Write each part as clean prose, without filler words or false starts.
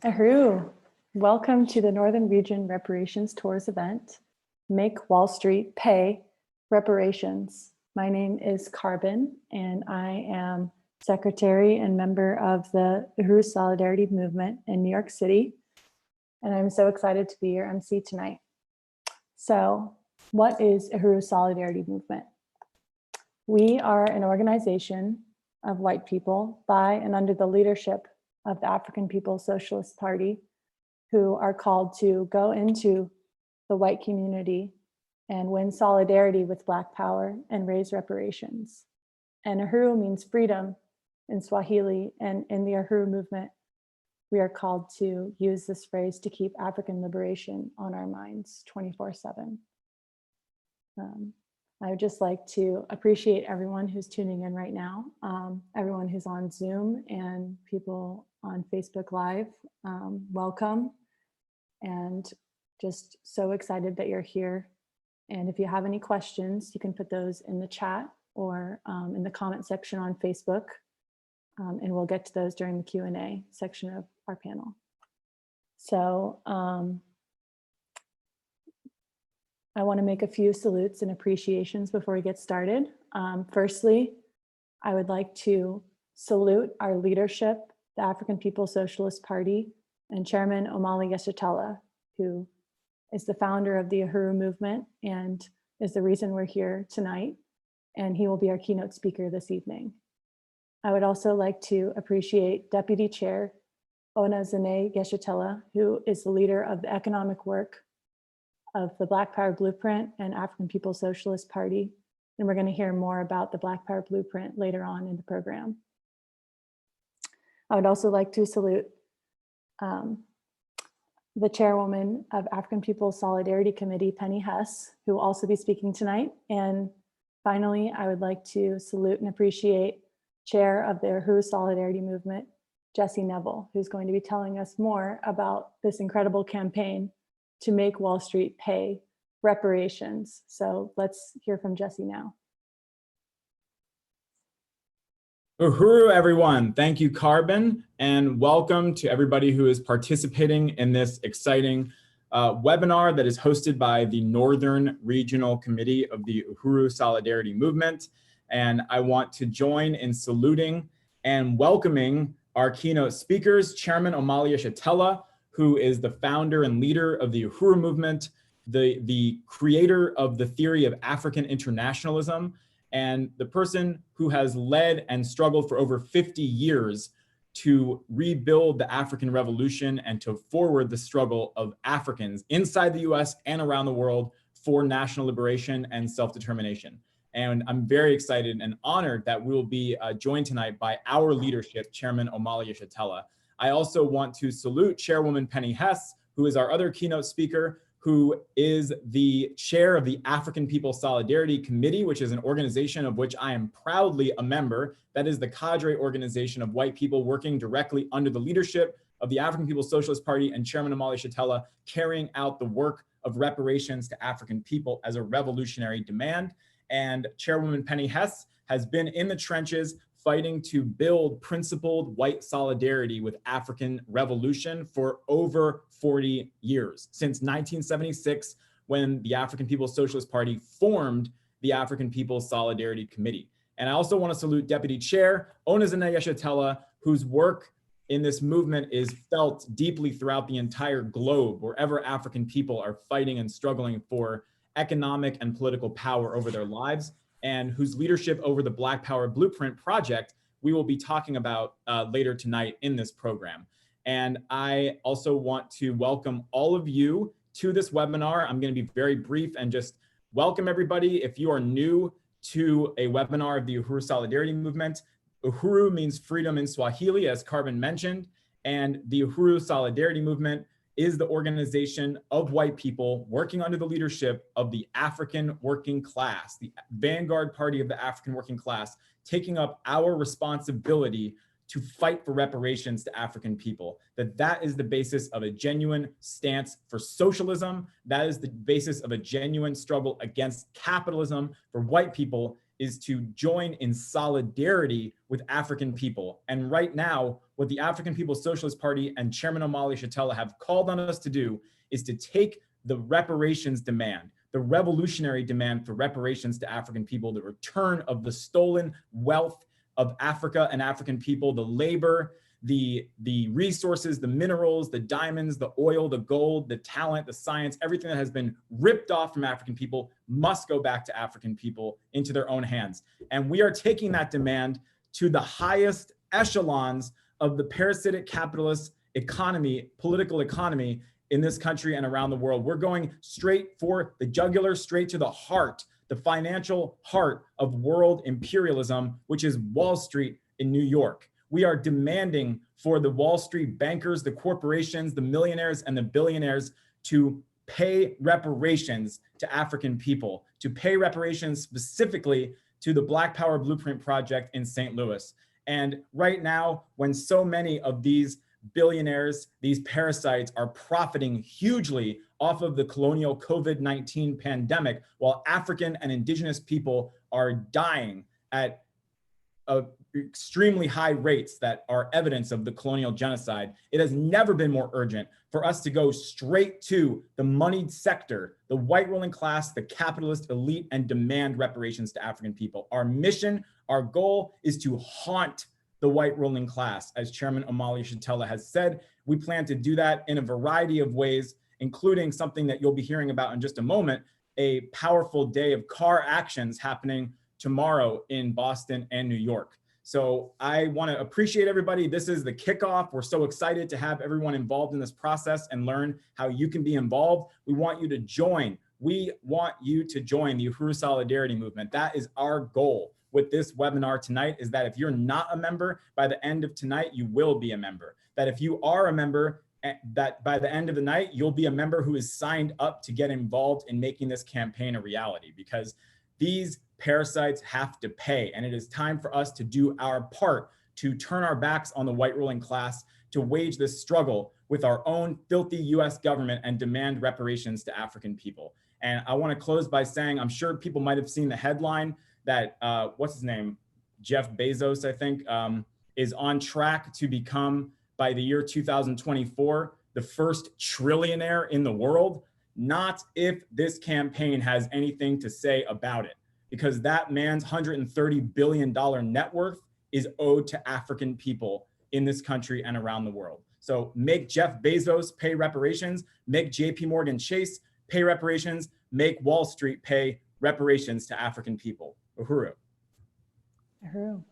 Ahuru, welcome to the Northern Region Reparations Tours event, Make Wall Street Pay Reparations. My name is Carbon, and I am Secretary and member of the Uhuru Solidarity Movement in New York City, and I'm so excited to be your MC tonight. So, what is Uhuru Solidarity Movement? We are an organization of white people by and under the leadership of the African People's Socialist Party, who are called to go into the white community and win solidarity with Black power and raise reparations. And Uhuru means freedom in Swahili, and in the Uhuru movement, we are called to use this phrase to keep African liberation on our minds 24/7. I would just like to appreciate everyone who's tuning in right now, everyone who's on Zoom and people on Facebook Live, welcome. And just so excited that you're here. And if you have any questions, you can put those in the chat or in the comment section on Facebook. And we'll get to those during the Q&A section of our panel. So, I want to make a few salutes and appreciations before we get started. Firstly, I would like to salute our leadership, the African People's Socialist Party, and Chairman Omali Yeshitela, who is the founder of the Uhuru movement and is the reason we're here tonight. And he will be our keynote speaker this evening. I would also like to appreciate Deputy Chair Onazane Yeshitela, who is the leader of the economic work of the Black Power Blueprint and African People's Socialist Party. And we're going to hear more about the Black Power Blueprint later on in the program. I would also like to salute the Chairwoman of African People's Solidarity Committee, Penny Hess, who will also be speaking tonight. And finally, I would like to salute and appreciate Chair of the Uhuru Solidarity Movement, Jesse Neville, who's going to be telling us more about this incredible campaign to make Wall Street pay reparations. So let's hear from Jesse now. Uhuru, everyone. Thank you, Carbon, and welcome to everybody who is participating in this exciting webinar that is hosted by the Northern Regional Committee of the Uhuru Solidarity Movement. And I want to join in saluting and welcoming our keynote speakers, Chairman Omali Yeshitela, who is the founder and leader of the Uhuru movement, the creator of the theory of African internationalism, and the person who has led and struggled for over 50 years to rebuild the African revolution and to forward the struggle of Africans inside the US and around the world for national liberation and self-determination. And I'm very excited and honored that we will be joined tonight by our leadership, Chairman Omali Yeshitela. I also want to salute Chairwoman Penny Hess, who is our other keynote speaker, who is the chair of the African People's Solidarity Committee, which is an organization of which I am proudly a member. That is the cadre organization of white people working directly under the leadership of the African People's Socialist Party and Chairman Omali Yeshitela, carrying out the work of reparations to African people as a revolutionary demand. And Chairwoman Penny Hess has been in the trenches fighting to build principled white solidarity with African revolution for over 40 years, since 1976, when the African People's Socialist Party formed the African People's Solidarity Committee. And I also want to salute Deputy Chair Onazane Yeshitela, whose work in this movement is felt deeply throughout the entire globe, wherever African people are fighting and struggling for economic and political power over their lives, and whose leadership over the Black Power Blueprint project we will be talking about later tonight in this program. And I also want to welcome all of you to this webinar. I'm going to be very brief and just welcome everybody. If you are new to a webinar of the Uhuru Solidarity Movement, Uhuru means freedom in Swahili, as Carbon mentioned, and the Uhuru Solidarity Movement is the organization of white people working under the leadership of the African working class, the vanguard party of the African working class, taking up our responsibility to fight for reparations to African people. That is the basis of a genuine stance for socialism. That is the basis of a genuine struggle against capitalism for white people, is to join in solidarity with African people. And right now, what the African People's Socialist Party and Chairman Omali Yeshitela have called on us to do is to take the reparations demand, the revolutionary demand for reparations to African people, the return of the stolen wealth of Africa and African people, the labor, the resources, the minerals, the diamonds, the oil, the gold, the talent, the science, everything that has been ripped off from African people must go back to African people into their own hands. And we are taking that demand to the highest echelons of the parasitic capitalist economy, political economy in this country and around the world. We're going straight for the jugular, straight to the heart, the financial heart of world imperialism, which is Wall Street in New York. We are demanding for the Wall Street bankers, the corporations, the millionaires, and the billionaires to pay reparations to African people, to pay reparations specifically to the Black Power Blueprint Project in St. Louis. And right now, when so many of these billionaires, these parasites are profiting hugely off of the colonial COVID-19 pandemic, while African and indigenous people are dying at extremely high rates that are evidence of the colonial genocide, it has never been more urgent for us to go straight to the moneyed sector, the white ruling class, the capitalist elite, and demand reparations to African people. Our mission, our goal is to haunt the white ruling class. As Chairman Omali Yeshitela has said, we plan to do that in a variety of ways, including something that you'll be hearing about in just a moment, a powerful day of car actions happening tomorrow in Boston and New York. So I want to appreciate everybody. This is the kickoff. We're so excited to have everyone involved in this process and learn how you can be involved. We want you to join. We want you to join the Uhuru Solidarity Movement. That is our goal with this webinar tonight, is that if you're not a member, by the end of tonight, you will be a member. That if you are a member, that by the end of the night, you'll be a member who is signed up to get involved in making this campaign a reality, because these parasites have to pay. And it is time for us to do our part to turn our backs on the white ruling class, to wage this struggle with our own filthy US government and demand reparations to African people. And I want to close by saying, I'm sure people might have seen the headline that, what's his name? Jeff Bezos, I think, is on track to become, by the year 2024, the first trillionaire in the world. Not if this campaign has anything to say about it, because that man's $130 billion net worth is owed to African people in this country and around the world. So make Jeff Bezos pay reparations, make JP Morgan Chase pay reparations, make Wall Street pay reparations to African people. Uhuru. Uhuru.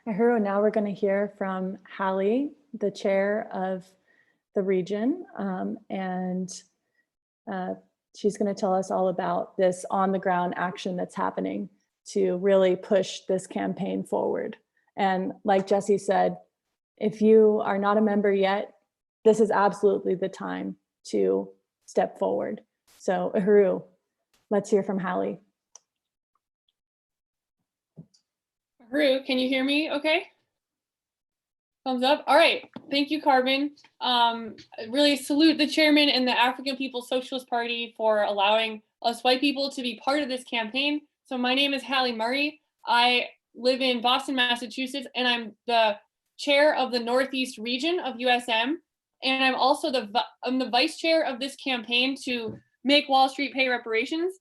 Uhuru, now we're going to hear from Hallie, the chair of the region, and she's going to tell us all about this on-the-ground action that's happening to really push this campaign forward. And like Jesse said, if you are not a member yet, this is absolutely the time to step forward. So Uhuru, let's hear from Hallie. Uhuru, can you hear me okay? Thumbs up. All right. Thank you, Carbon. Really salute the chairman and the African People's Socialist Party for allowing us white people to be part of this campaign. So my name is Hallie Murray. I live in Boston, Massachusetts, and I'm the chair of the Northeast region of USM. And I'm also the vice chair of this campaign to make Wall Street pay reparations.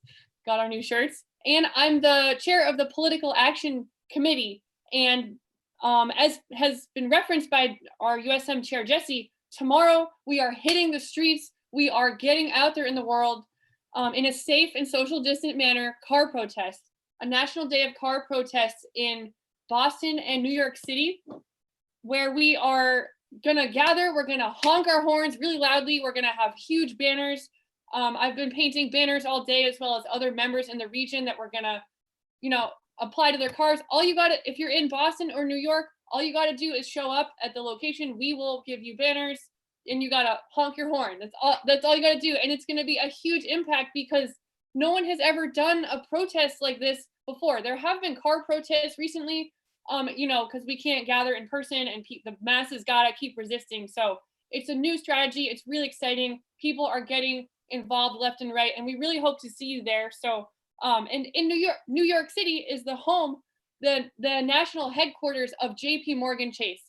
Got our new shirts. And I'm the chair of the Political Action Committee. And as has been referenced by our USM chair, Jesse, tomorrow we are hitting the streets. We are getting out there in the world in a safe and social distant manner, car protests, a national day of car protests in Boston and New York City, where we are gonna gather, we're gonna honk our horns really loudly, we're gonna have huge banners. I've been painting banners all day, as well as other members in the region that we're gonna, apply to their cars. All you gotta, if you're in Boston or New York, all you gotta do is show up at the location. We will give you banners and you gotta honk your horn. That's all you gotta do. And it's gonna be a huge impact because no one has ever done a protest like this before. There have been car protests recently, because we can't gather in person and the masses gotta keep resisting. So it's a new strategy. It's really exciting. People are getting involved left and right, and we really hope to see you there. So, and in New York City is the home the national headquarters of JP Morgan Chase.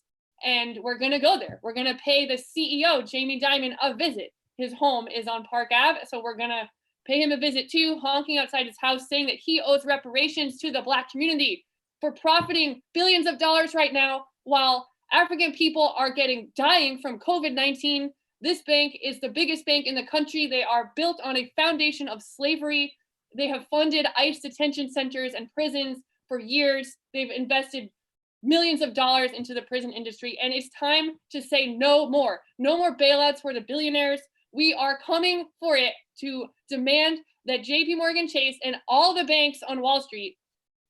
And we're gonna go there. We're gonna pay the CEO, Jamie Dimon, a visit. His home is on Park Ave, so we're gonna pay him a visit too, honking outside his house, saying that he owes reparations to the Black community for profiting billions of dollars right now, while African people are dying from COVID-19. This bank is the biggest bank in the country. They are built on a foundation of slavery. They have funded ICE detention centers and prisons for years. They've invested millions of dollars into the prison industry, and it's time to say no more. No more bailouts for the billionaires. We are coming for it to demand that JP Morgan Chase and all the banks on Wall Street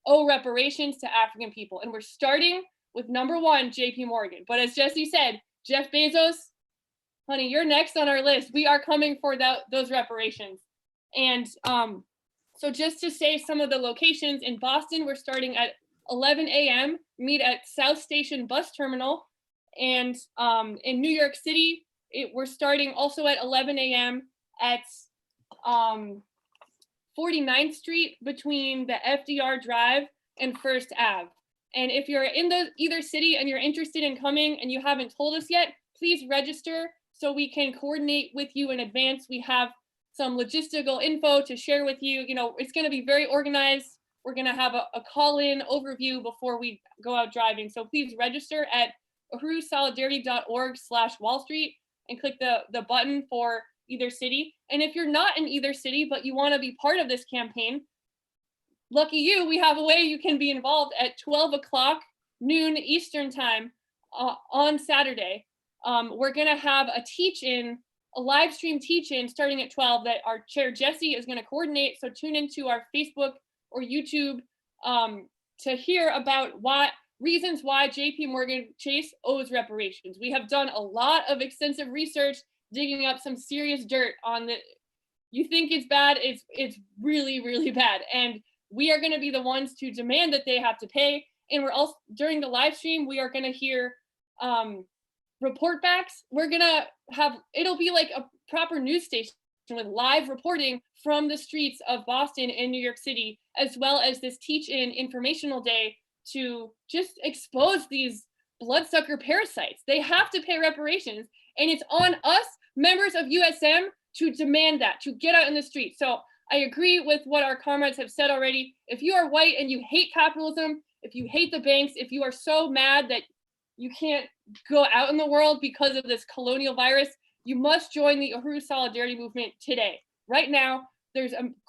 owe reparations to African people. And we're starting with number one, JP Morgan. But as Jesse said, Jeff Bezos, honey, you're next on our list. We are coming for those reparations. And so just to say some of the locations, in Boston, we're starting at 11 a.m., meet at South Station Bus Terminal. And in New York City, we're starting also at 11 a.m. at 49th Street between the FDR Drive and First Ave. And if you're in either city and you're interested in coming and you haven't told us yet, please register so we can coordinate with you in advance. We have some logistical info to share with you. You know, it's going to be very organized. We're going to have a call-in overview before we go out driving. So please register at uhrusolidarity.org/Wall Street and click the button for either city. And if you're not in either city, but you want to be part of this campaign, lucky you, we have a way you can be involved at 12 o'clock noon Eastern time on Saturday. We're going to have a teach-in, a live stream teach-in starting at 12 that our chair Jesse is going to coordinate. So tune into our Facebook or YouTube to hear about reasons why JP Morgan Chase owes reparations. We have done a lot of extensive research, digging up some serious dirt on you think it's bad, it's really, really bad. And we are going to be the ones to demand that they have to pay. And we're also, during the live stream, we are going to hear report backs. We're going to it'll be like a proper news station with live reporting from the streets of Boston and New York City, as well as this teach-in informational day to just expose these bloodsucker parasites. They have to pay reparations, and it's on us, members of USM, to demand that, to get out in the street. So I agree with what our comrades have said already. If you are white and you hate capitalism, if you hate the banks, if you are so mad that you can't go out in the world because of this colonial virus, you must join the Uhuru Solidarity Movement today. Right now,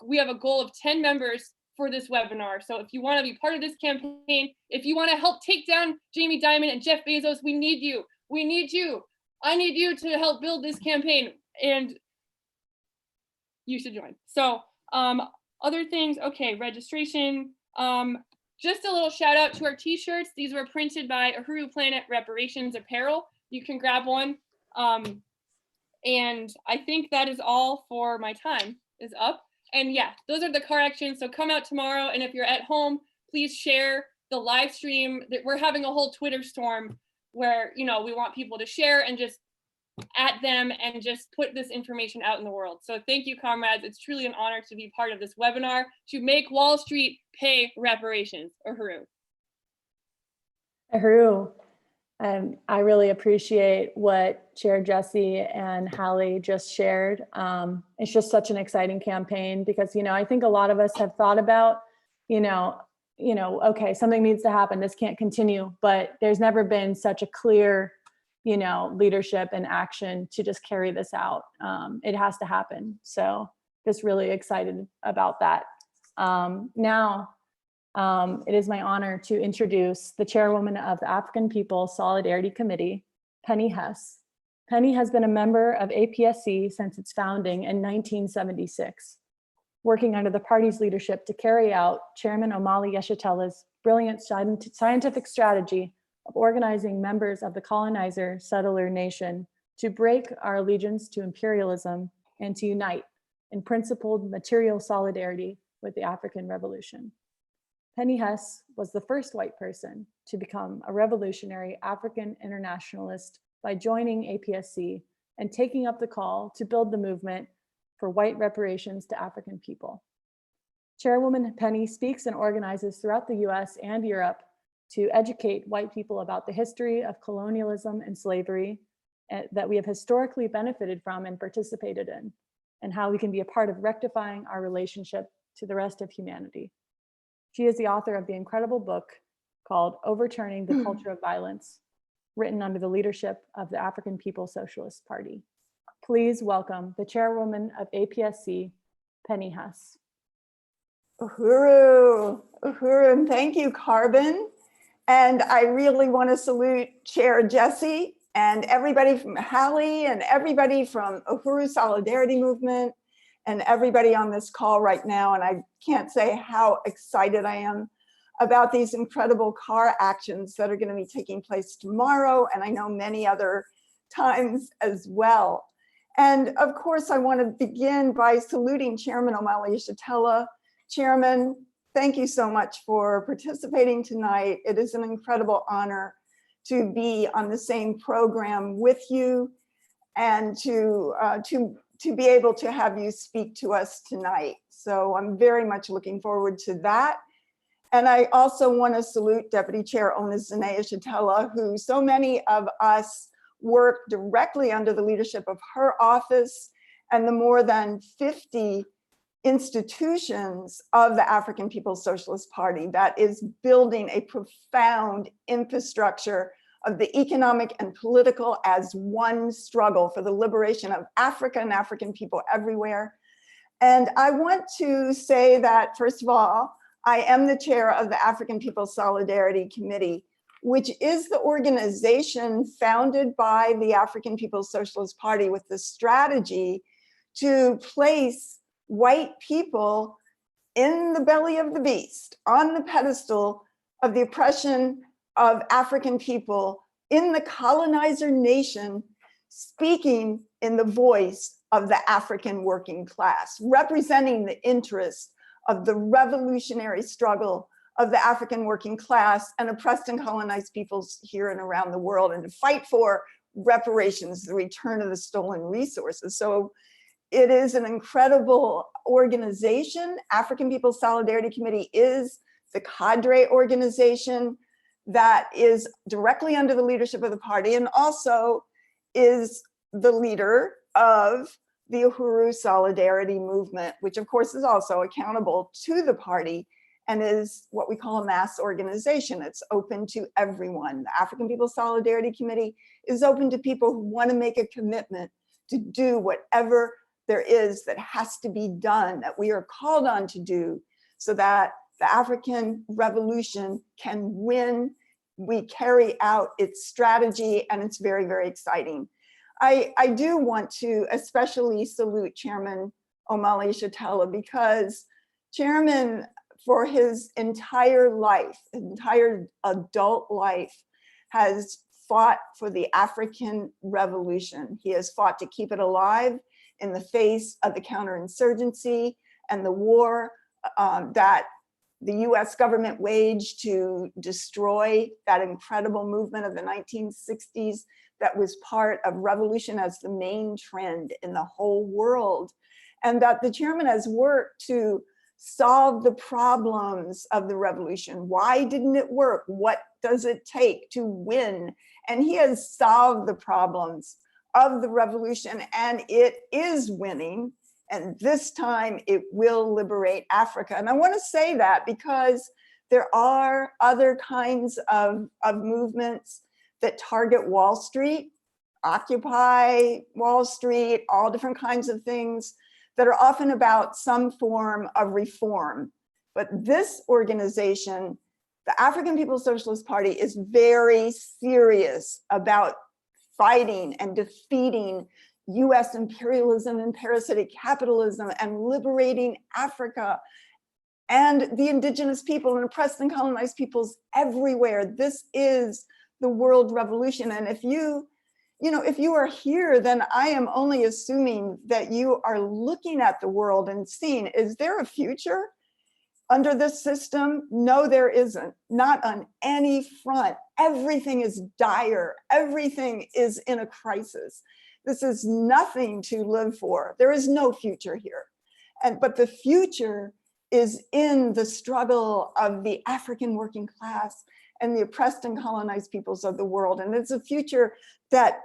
we have a goal of 10 members for this webinar. So if you want to be part of this campaign, if you want to help take down Jamie Dimon and Jeff Bezos, we need you. We need you. I need you to help build this campaign, and you should join. So other things, okay, registration. Just a little shout out to our t-shirts. These were printed by Uhuru Planet Reparations Apparel. You can grab one. And I think that is all for my time is up. And yeah, those are the car actions. So come out tomorrow. And if you're at home, please share the live stream. We're having a whole Twitter storm where, you know, we want people to share and just at them and just put this information out in the world. So thank you, comrades. It's truly an honor to be part of this webinar to make Wall Street pay reparations. Uhuru. Uhuru. I really appreciate what Chair Jesse and Hallie just shared. It's just such an exciting campaign because, you know, I think a lot of us have thought about, okay, something needs to happen. This can't continue, but there's never been such a clear, leadership and action to just carry this out. It has to happen. So just really excited about that. Now, it is my honor to introduce the chairwoman of the African People Solidarity Committee, Penny Hess. Penny has been a member of APSC since its founding in 1976, working under the party's leadership to carry out Chairman Omali Yeshitela's brilliant scientific strategy of organizing members of the colonizer settler nation to break our allegiance to imperialism and to unite in principled material solidarity with the African Revolution. Penny Hess was the first white person to become a revolutionary African internationalist by joining APSC and taking up the call to build the movement for white reparations to African people. Chairwoman Penny speaks and organizes throughout the US and Europe to educate white people about the history of colonialism and slavery that we have historically benefited from and participated in, and how we can be a part of rectifying our relationship to the rest of humanity. She is the author of the incredible book called Overturning the Culture of Violence, written under the leadership of the African People's Socialist Party. Please welcome the chairwoman of APSC, Penny Hess. Uhuru, and thank you, Carbon. And I really want to salute Chair Jesse and everybody from Hallie and everybody from Uhuru Solidarity Movement and everybody on this call right now. And I can't say how excited I am about these incredible car actions that are going to be taking place tomorrow, and I know many other times as well. And of course, I want to begin by saluting Chairman Omali Yeshitela. Chairman, thank you so much for participating tonight. It is an incredible honor to be on the same program with you and to be able to have you speak to us tonight. So I'm very much looking forward to that. And I also want to salute Deputy Chair Onizine Yeshitela, who so many of us work directly under the leadership of her office and the more than 50 institutions of the African People's Socialist Party that is building a profound infrastructure of the economic and political as one struggle for the liberation of Africa and African people everywhere. And I want to say that, first of all, I am the chair of the African People's Solidarity Committee, which is the organization founded by the African People's Socialist Party with the strategy to place white people in the belly of the beast, on the pedestal of the oppression of African people in the colonizer nation, speaking in the voice of the African working class, representing the interests of the revolutionary struggle of the African working class and oppressed and colonized peoples here and around the world, and to fight for reparations, the return of the stolen resources. So it is an incredible organization. African People's Solidarity Committee is the cadre organization that is directly under the leadership of the party and also is the leader of the Uhuru Solidarity Movement, which of course is also accountable to the party and is what we call a mass organization. It's open to everyone. The African People's Solidarity Committee is open to people who want to make a commitment to do whatever there is that has to be done, that we are called on to do, so that the African revolution can win. We carry out its strategy, and it's very, very exciting. I do want to especially salute Chairman Omali Yeshitela, because Chairman, for his entire life, entire adult life, has fought for the African revolution. He has fought to keep it alive in the face of the counterinsurgency and the war that the US government waged to destroy that incredible movement of the 1960s that was part of revolution as the main trend in the whole world. And that the chairman has worked to solve the problems of the revolution. Why didn't it work? What does it take to win? And he has solved the problems of the revolution, and it is winning. And this time it will liberate Africa. And I want to say that because there are other kinds of movements that target Wall Street, Occupy Wall Street, all different kinds of things that are often about some form of reform. But this organization, the African People's Socialist Party, is very serious about fighting and defeating US imperialism and parasitic capitalism and liberating Africa and the indigenous people and oppressed and colonized peoples everywhere. This is the world revolution. And if you are here, then I am only assuming that you are looking at the world and seeing, is there a future under this system? No, there isn't, not on any front. Everything is dire. Everything is in a crisis. This is nothing to live for. There is no future here. But the future is in the struggle of the African working class and the oppressed and colonized peoples of the world. And it's a future that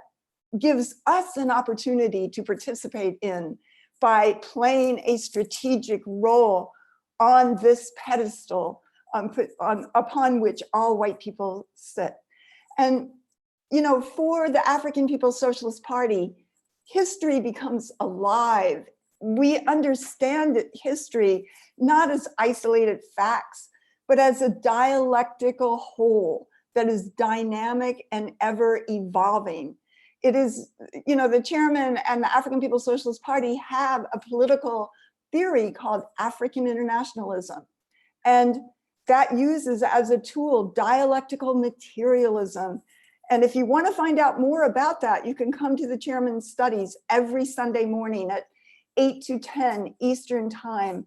gives us an opportunity to participate in by playing a strategic role on this pedestal upon which all white people sit. And, you know, for the African People's Socialist Party, history becomes alive. We understand history not as isolated facts, but as a dialectical whole that is dynamic and ever evolving. It is, you know, the chairman and the African People's Socialist Party have a political theory called African internationalism. And that uses as a tool dialectical materialism. And if you want to find out more about that, you can come to the chairman's studies every Sunday morning at 8 to 10 Eastern time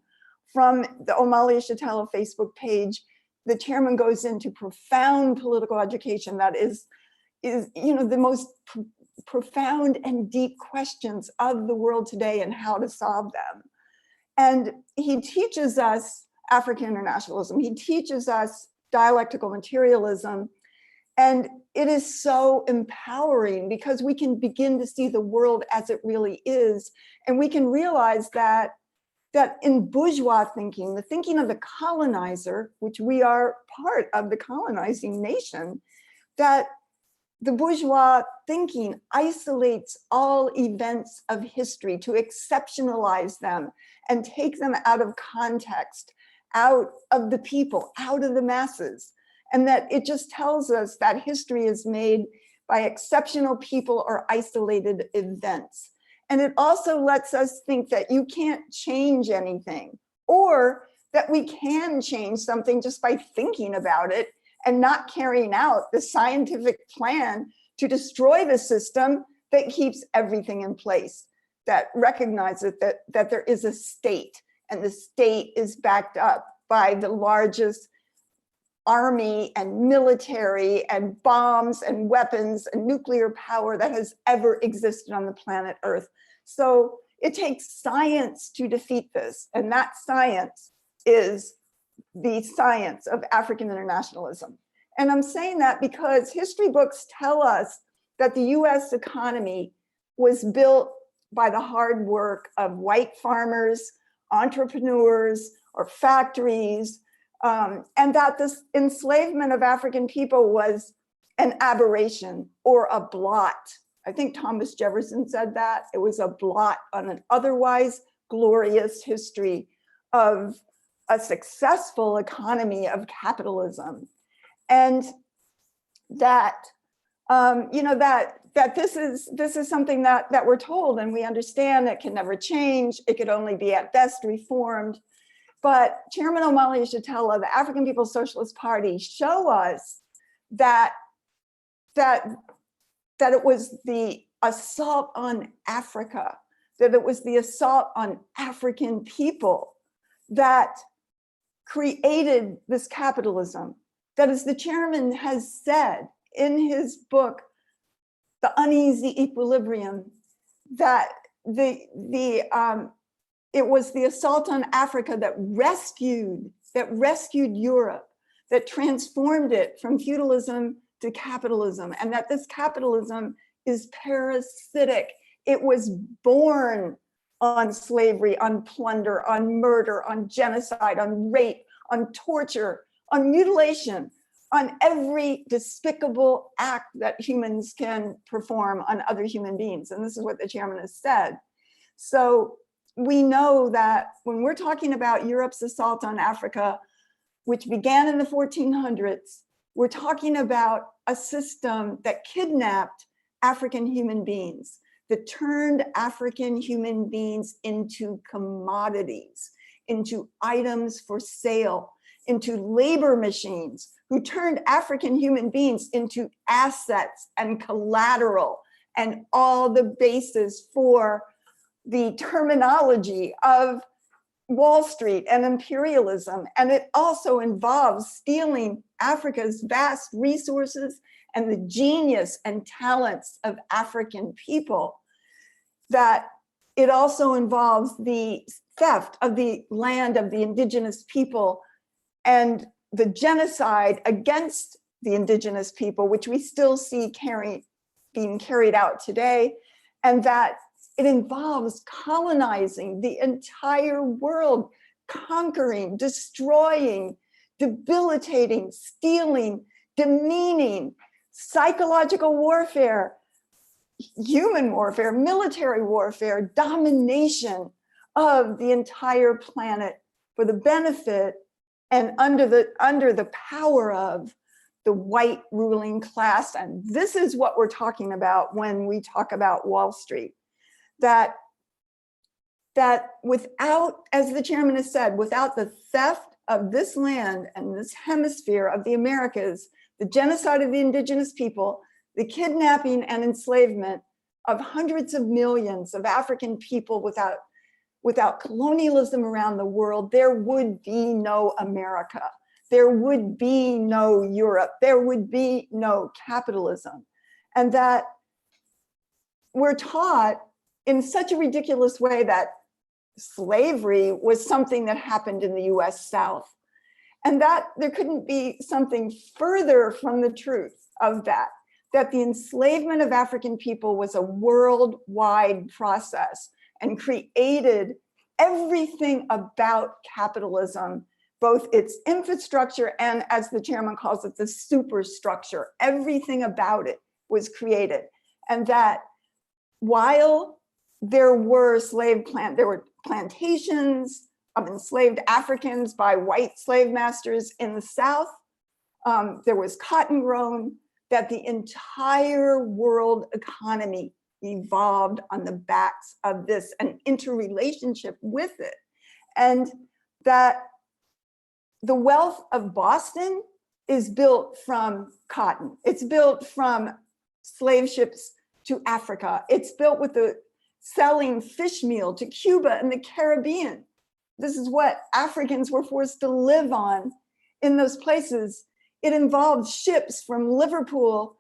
from the Omali Yeshitela Facebook page. The chairman goes into profound political education that is you know, the most profound and deep questions of the world today and how to solve them. And he teaches us African internationalism. He teaches us dialectical materialism. And it is so empowering because we can begin to see the world as it really is. And we can realize that in bourgeois thinking, the thinking of the colonizer, which we are part of the colonizing nation, that the bourgeois thinking isolates all events of history to exceptionalize them and take them out of context, out of the people, out of the masses. And that it just tells us that history is made by exceptional people or isolated events. And it also lets us think that you can't change anything, or that we can change something just by thinking about it and not carrying out the scientific plan to destroy the system that keeps everything in place, that recognizes that there is a state, and the state is backed up by the largest army and military and bombs and weapons and nuclear power that has ever existed on the planet Earth. So it takes science to defeat this, and that science is the science of African internationalism. And I'm saying that because history books tell us that the US economy was built by the hard work of white farmers, entrepreneurs, or factories, and that this enslavement of African people was an aberration or a blot. I think Thomas Jefferson said that. It was a blot on an otherwise glorious history of a successful economy of capitalism. And that, you know, that this is something that we're told and we understand it can never change. It could only be at best reformed. But Chairman Omali Yeshitela, the African People's Socialist Party, show us that it was the assault on Africa, that it was the assault on African people that created this capitalism. That, as the chairman has said in his book, The Uneasy Equilibrium, that it was the assault on Africa that rescued Europe, that transformed it from feudalism to capitalism, and that this capitalism is parasitic. It was born on slavery, on plunder, on murder, on genocide, on rape, on torture, on mutilation, on every despicable act that humans can perform on other human beings. And this is what the chairman has said. So we know that when we're talking about Europe's assault on Africa, which began in the 1400s, we're talking about a system that kidnapped African human beings, that turned African human beings into commodities, into items for sale, into labor machines, who turned African human beings into assets and collateral and all the basis for the terminology of Wall Street and imperialism. And it also involves stealing Africa's vast resources and the genius and talents of African people. That it also involves the theft of the land of the indigenous people and the genocide against the indigenous people, which we still see being carried out today, and that it involves colonizing the entire world, conquering, destroying, debilitating, stealing, demeaning, psychological warfare, human warfare, military warfare, domination of the entire planet for the benefit and under the power of the white ruling class. And this is what we're talking about when we talk about Wall Street. That without, as the chairman has said, without the theft of this land and this hemisphere of the Americas, the genocide of the indigenous people, the kidnapping and enslavement of hundreds of millions of African people without colonialism around the world, there would be no America. There would be no Europe. There would be no capitalism. And that we're taught in such a ridiculous way that slavery was something that happened in the US South. And that there couldn't be something further from the truth of that the enslavement of African people was a worldwide process and created everything about capitalism, both its infrastructure and, as the chairman calls it, the superstructure. Everything about it was created. And that while there were plantations of enslaved Africans by white slave masters in the South, there was cotton grown, that the entire world economy evolved on the backs of this, an interrelationship with it. And that the wealth of Boston is built from cotton. It's built from slave ships to Africa. It's built with the selling fish meal to Cuba and the Caribbean. This is what Africans were forced to live on in those places. It involved ships from Liverpool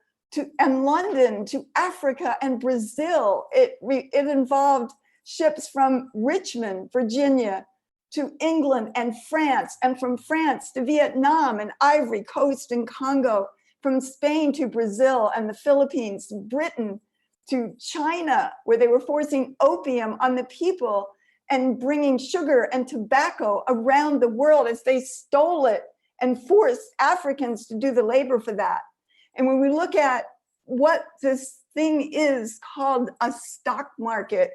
and London to Africa and Brazil. It involved ships from Richmond, Virginia, to England and France, and from France to Vietnam and Ivory Coast and Congo, from Spain to Brazil and the Philippines, Britain to China, where they were forcing opium on the people and bringing sugar and tobacco around the world as they stole it and forced Africans to do the labor for that. And when we look at what this thing is called a stock market,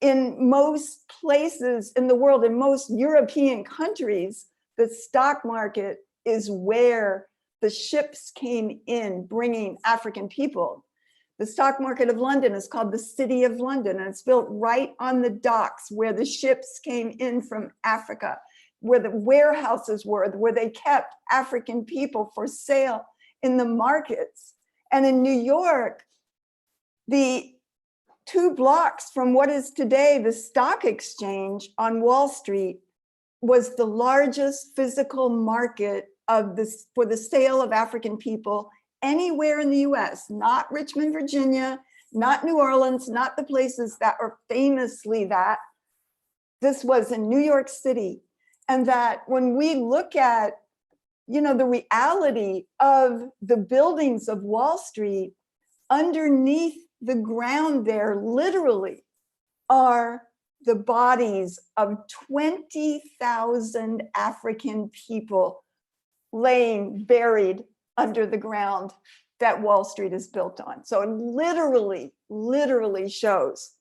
in most places in the world, in most European countries, the stock market is where the ships came in bringing African people. The stock market of London is called the City of London, and it's built right on the docks where the ships came in from Africa, where the warehouses were, where they kept African people for sale in the markets. And in New York, the 2 blocks from what is today the stock exchange on Wall Street was the largest physical market for the sale of African people anywhere in the US, not Richmond, Virginia, not New Orleans, not the places that are famously that. This was in New York City. And that when we look at, the reality of the buildings of Wall Street, underneath the ground there literally are the bodies of 20,000 African people laying buried under the ground that Wall Street is built on. So it literally shows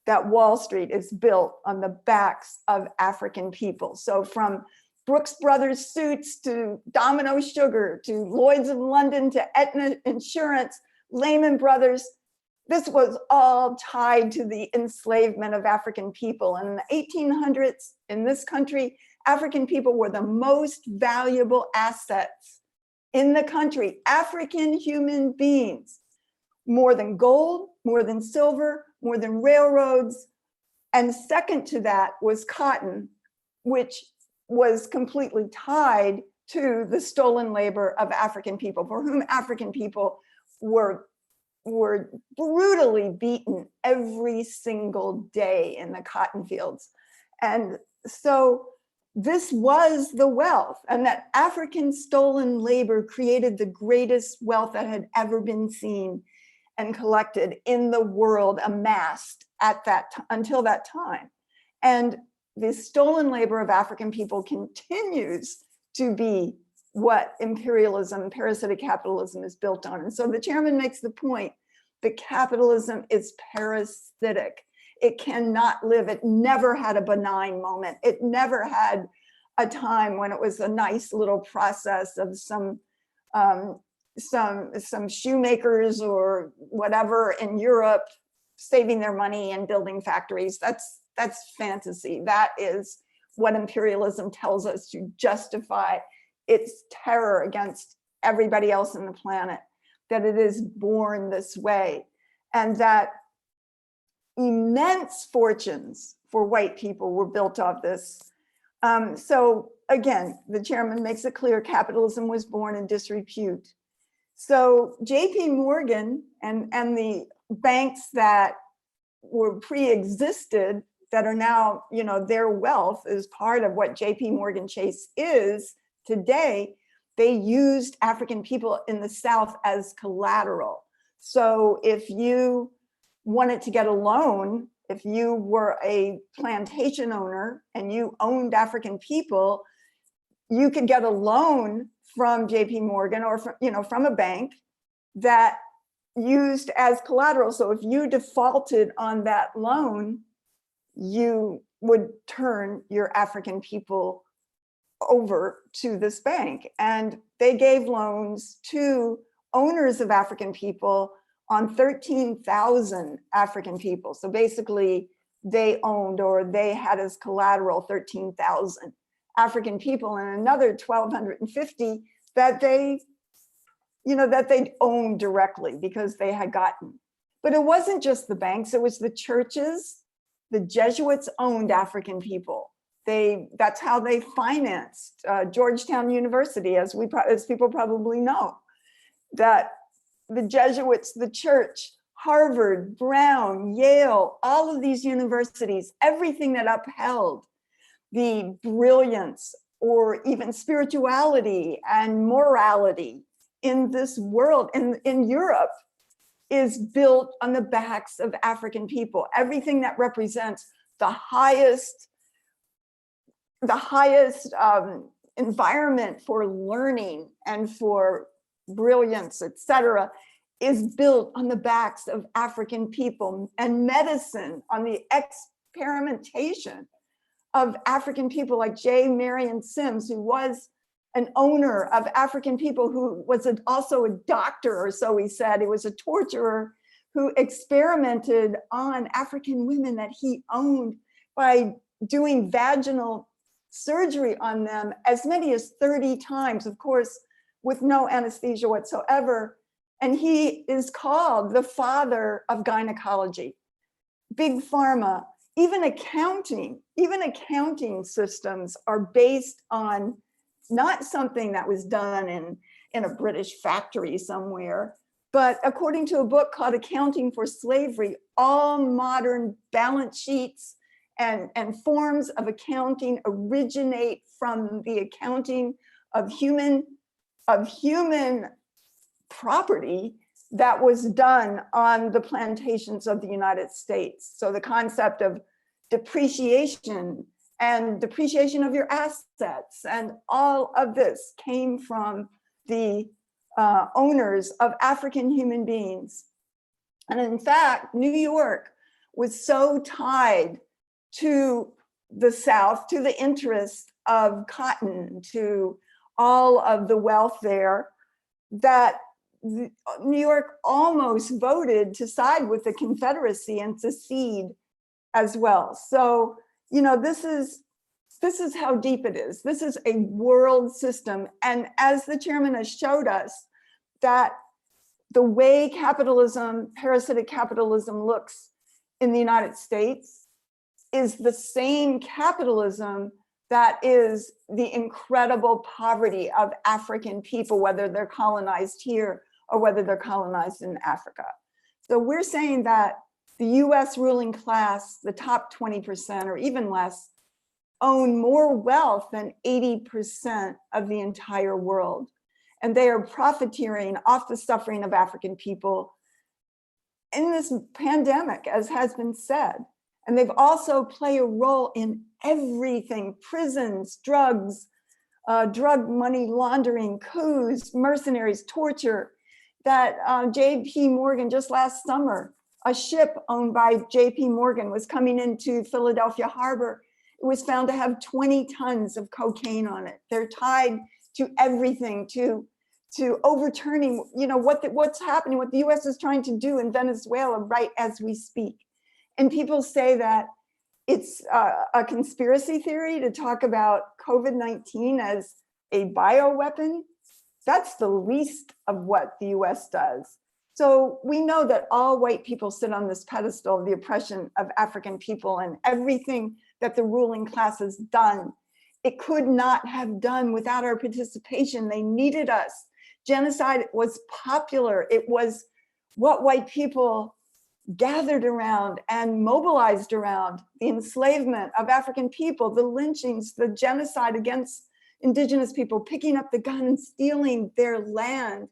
that Wall Street is built on the backs of African people. So from Brooks Brothers suits to Domino Sugar to Lloyd's of London to Aetna Insurance, Lehman Brothers, this was all tied to the enslavement of African people. And in the 1800s in this country, African people were the most valuable assets in the country. African human beings, more than gold, more than silver, more than railroads. And second to that was cotton, which was completely tied to the stolen labor of African people, for whom African people were were brutally beaten every single day in the cotton fields. And so this was the wealth, and that African stolen labor created the greatest wealth that had ever been seen and collected in the world, amassed at that until that time. And the stolen labor of African people continues to be what imperialism, parasitic capitalism is built on. And so the chairman makes the point that capitalism is parasitic. It cannot live. It never had a benign moment. It never had a time when it was a nice little process of some shoemakers or whatever in Europe saving their money and building factories. That's fantasy. That is what imperialism tells us to justify its terror against everybody else on the planet, that it is born this way, and that immense fortunes for white people were built off this. So again, the chairman makes it clear capitalism was born in disrepute. So JP Morgan and the banks that were pre-existed that are now, you know, their wealth is part of what JP Morgan Chase is today. They used African people in the South as collateral. So if you wanted to get a loan, if you were a plantation owner and you owned African people, you could get a loan from JP Morgan or from, you know, from a bank that used as collateral. So if you defaulted on that loan, you would turn your African people over to this bank. And they gave loans to owners of African people on 13,000 African people. So basically they owned, or they had as collateral 13,000 African people, and another 1,250 that they, you know, that they'd owned directly because they had gotten. But it wasn't just the banks, it was the churches. The Jesuits owned African people. That's how they financed Georgetown University, as people probably know, that the Jesuits, the church, Harvard, Brown, Yale, all of these universities, everything that upheld the brilliance or even spirituality and morality in this world, in Europe, is built on the backs of African people. Everything that represents the highest environment for learning and for brilliance, etc., is built on the backs of African people, and medicine on the experimentation of African people like J. Marion Sims, who was an owner of African people, who was also a doctor, or so he said. He was a torturer who experimented on African women that he owned by doing vaginal surgery on them as many as 30 times, of course, with no anesthesia whatsoever. And he is called the father of gynecology. Big pharma, even accounting systems are based on not something that was done in a British factory somewhere, but according to a book called Accounting for Slavery, all modern balance sheets and forms of accounting originate from the accounting of human property that was done on the plantations of the United States. So the concept of depreciation and depreciation of your assets, and all of this came from the owners of African human beings. And in fact, New York was so tied to the South, to the interest of cotton, to all of the wealth there, that New York almost voted to side with the Confederacy and secede as well. So, you know, this is how deep it is. This is a world system. And as the chairman has showed us, that the way capitalism, parasitic capitalism, looks in the United States is the same capitalism that is the incredible poverty of African people, whether they're colonized here or whether they're colonized in Africa. So we're saying that the US ruling class, the top 20% or even less, own more wealth than 80% of the entire world. And they are profiteering off the suffering of African people in this pandemic, as has been said. And they've also played a role in everything: prisons, drugs, drug money laundering, coups, mercenaries, torture. That JP Morgan, just last summer, a ship owned by JP Morgan was coming into Philadelphia Harbor. It was found to have 20 tons of cocaine on it. They're tied to everything, to overturning, what's happening, what the US is trying to do in Venezuela right as we speak. And people say that it's a conspiracy theory to talk about COVID-19 as a bioweapon. That's the least of what the US does. So we know that all white people sit on this pedestal of the oppression of African people, and everything that the ruling class has done, it could not have done without our participation. They needed us. Genocide was popular. It was what white people gathered around and mobilized around: the enslavement of African people, the lynchings, the genocide against indigenous people, picking up the gun and stealing their land.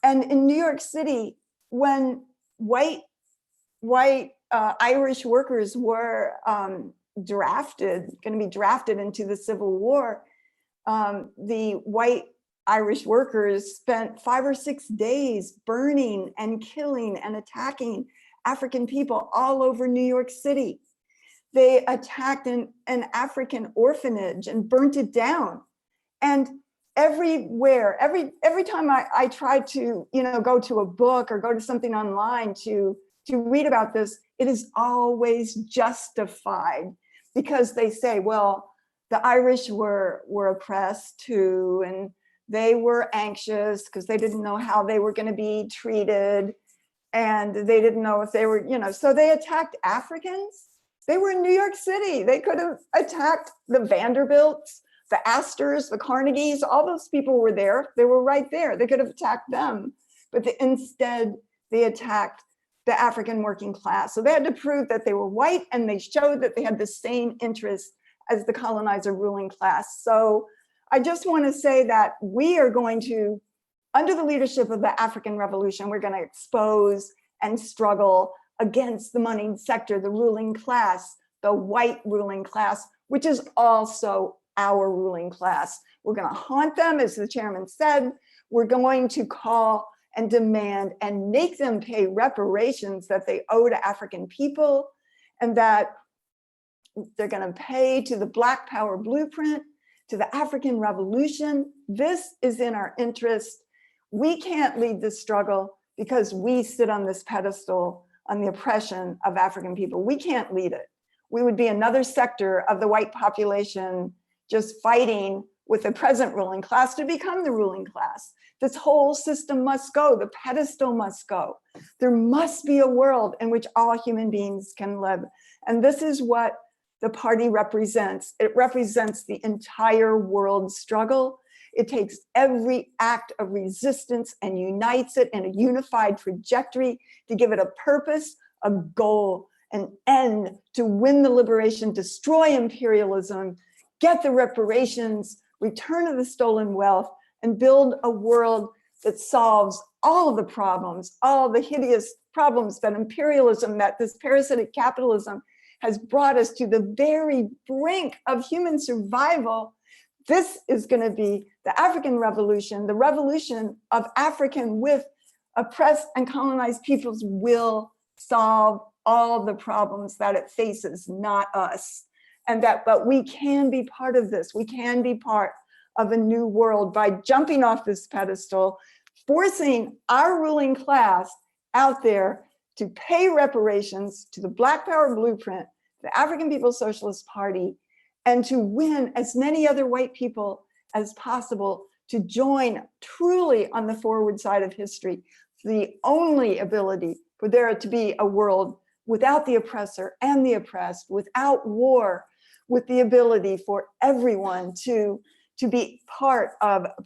And in New York City, when white Irish workers were going to be drafted into the Civil War, the white Irish workers spent 5 or 6 days burning and killing and attacking African people all over New York City. They attacked an African orphanage and burnt it down. And everywhere, every time I try to, go to a book or go to something online to read about this, it is always justified, because they say, well, the Irish were oppressed too, and they were anxious because they didn't know how they were going to be treated, and they didn't know if they were, so they attacked Africans. They were in New York City. They could have attacked the Vanderbilts, the Astors, the Carnegies. All those people were there. They were right there. They could have attacked them, but instead they attacked the African working class. So they had to prove that they were white, and they showed that they had the same interests as the colonizer ruling class. So I just want to say that we are going to, under the leadership of the African Revolution, we're going to expose and struggle against the moneyed sector, the ruling class, the white ruling class, which is also our ruling class. We're going to haunt them, as the chairman said. We're going to call and demand and make them pay reparations that they owe to African people, and that they're going to pay to the Black Power blueprint, to the African Revolution. This is in our interest. We can't lead this struggle because we sit on this pedestal on the oppression of African people. We can't lead it. We would be another sector of the white population just fighting with the present ruling class to become the ruling class. This whole system must go. The pedestal must go. There must be a world in which all human beings can live. And this is what the party represents. It represents the entire world struggle. It takes every act of resistance and unites it in a unified trajectory to give it a purpose, a goal, an end, to win the liberation, destroy imperialism, get the reparations, return of the stolen wealth, and build a world that solves all of the problems, all the hideous problems that imperialism, that this parasitic capitalism has brought us to the very brink of human survival. This is going to be the African Revolution, the revolution of African with oppressed and colonized peoples will solve all the problems that it faces, not us. But we can be part of this. We can be part of a new world by jumping off this pedestal, forcing our ruling class out there to pay reparations to the Black Power blueprint, the African People's Socialist Party, and to win as many other white people as possible to join truly on the forward side of history, the only ability for there to be a world without the oppressor and the oppressed, without war, with the ability for everyone to be part of a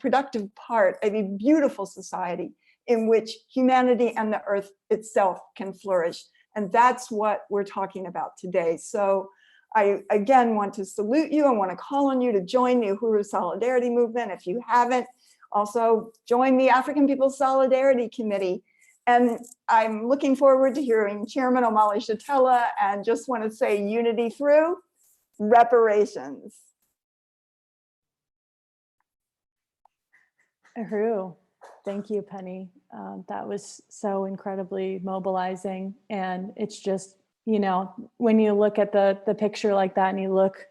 productive part of a beautiful society in which humanity and the earth itself can flourish. And that's what we're talking about today. So I, again, want to salute you. I want to call on you to join the Uhuru Solidarity Movement. If you haven't, also join the African People's Solidarity Committee. And I'm looking forward to hearing Chairman Omali Yeshitela, and just want to say unity through reparations. Uhuru. Thank you, Penny. That was so incredibly mobilizing. And it's just, you know, when you look at the picture like that and you look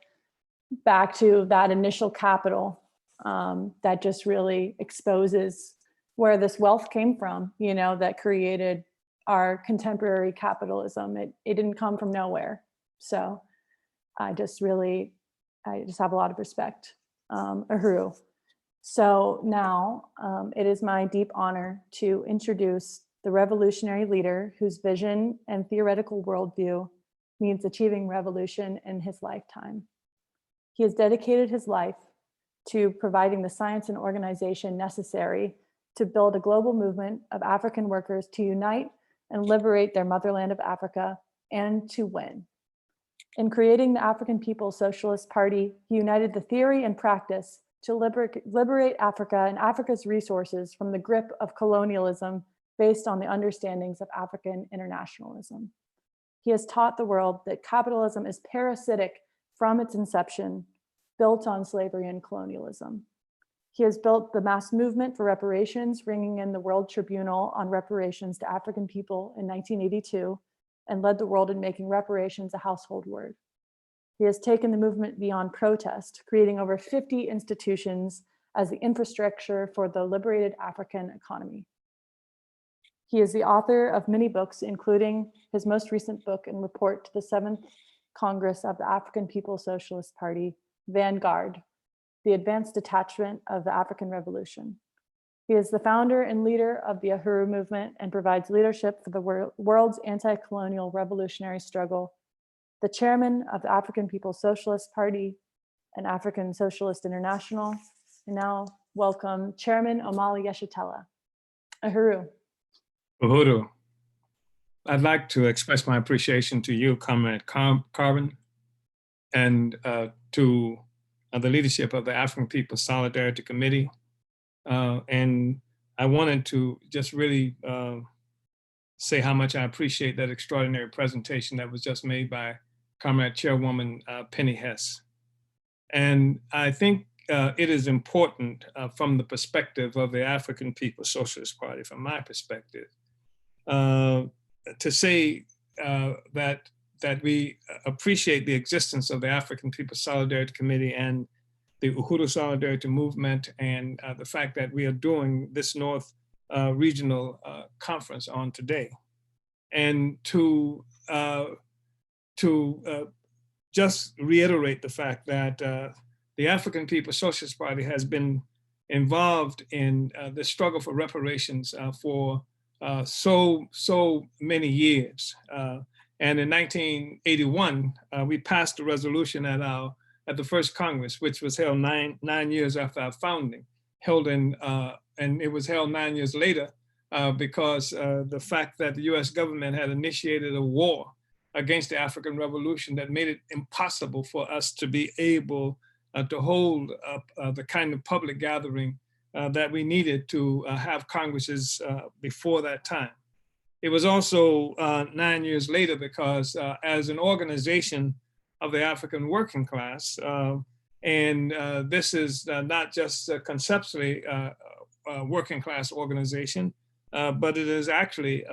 back to that initial capital, that just really exposes where this wealth came from, you know, that created our contemporary capitalism. It didn't come from nowhere. So I just have a lot of respect, Uhuru. So now it is my deep honor to introduce the revolutionary leader whose vision and theoretical worldview means achieving revolution in his lifetime. He has dedicated his life to providing the science and organization necessary to build a global movement of African workers to unite and liberate their motherland of Africa and to win. In creating the African People's Socialist Party, he united the theory and practice to liberate Africa and Africa's resources from the grip of colonialism based on the understandings of African internationalism. He has taught the world that capitalism is parasitic from its inception, built on slavery and colonialism. He has built the mass movement for reparations, bringing in the World Tribunal on reparations to African people in 1982, and led the world in making reparations a household word. He has taken the movement beyond protest, creating over 50 institutions as the infrastructure for the liberated African economy. He is the author of many books, including his most recent book and report to the 7th Congress of the African People's Socialist Party, Vanguard, the Advanced Detachment of the African Revolution. He is the founder and leader of the Uhuru movement and provides leadership for the world's anti-colonial revolutionary struggle, the chairman of the African People's Socialist Party and African Socialist International. And now welcome Chairman Omali Yeshitela. Uhuru. Uhuru. I'd like to express my appreciation to you, Comrade Carbon, and to the leadership of the African People's Solidarity Committee. And I wanted to just really say how much I appreciate that extraordinary presentation that was just made by Comrade Chairwoman Penny Hess. And I think it is important from the perspective of the African People's Socialist Party, from my perspective, to say that we appreciate the existence of the African People's Solidarity Committee and the Uhuru Solidarity Movement, and the fact that we are doing this North Regional Conference on today. And to just reiterate the fact that the African People's Socialist Party has been involved in the struggle for reparations for so many years. And in 1981, we passed a resolution at the first Congress, which was held nine years after our founding, and it was held 9 years later because the fact that the US government had initiated a war against the African Revolution that made it impossible for us to be able to hold the kind of public gathering that we needed to have Congresses before that time. It was also 9 years later because as an organization of the African working class, and this is not just conceptually a working class organization, but it is actually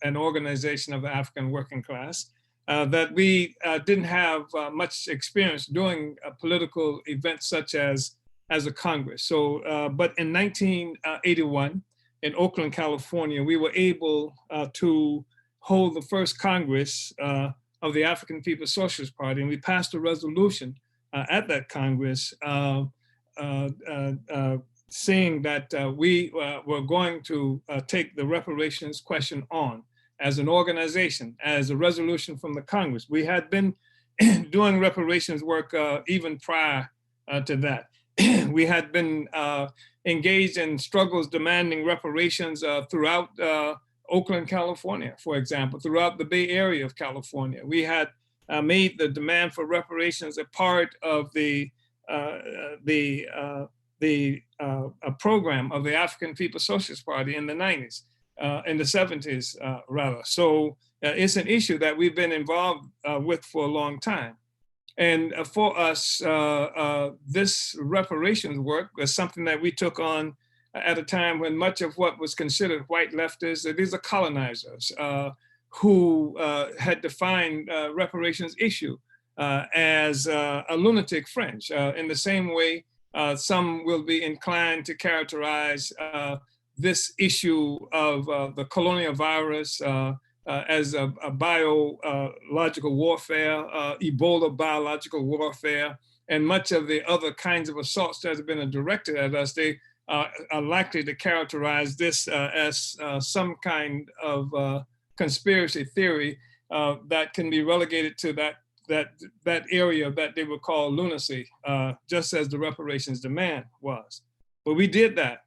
an organization of the African working class, that we didn't have much experience doing political events such as a Congress. So, but in 1981, in Oakland, California, we were able to hold the first Congress of the African People's Socialist Party, and we passed a resolution at that Congress saying that we were going to take the reparations question on as an organization, as a resolution from the Congress. We had been doing reparations work even prior to that. We had been engaged in struggles demanding reparations throughout Oakland, California, for example, throughout the Bay Area of California. We had made the demand for reparations a part of the program of the African People's Socialist Party in the 90s, in the 70s, rather. So it's an issue that we've been involved with for a long time. And for us, this reparations work was something that we took on at a time when much of what was considered white leftists, these are colonizers who had defined reparations issue as a lunatic fringe. In the same way, some will be inclined to characterize this issue of the colonial virus as a biological warfare, Ebola biological warfare, and much of the other kinds of assaults that have been directed at us. They are likely to characterize this as some kind of conspiracy theory that can be relegated to that area that they would call lunacy, just as the reparations demand was. But we did that.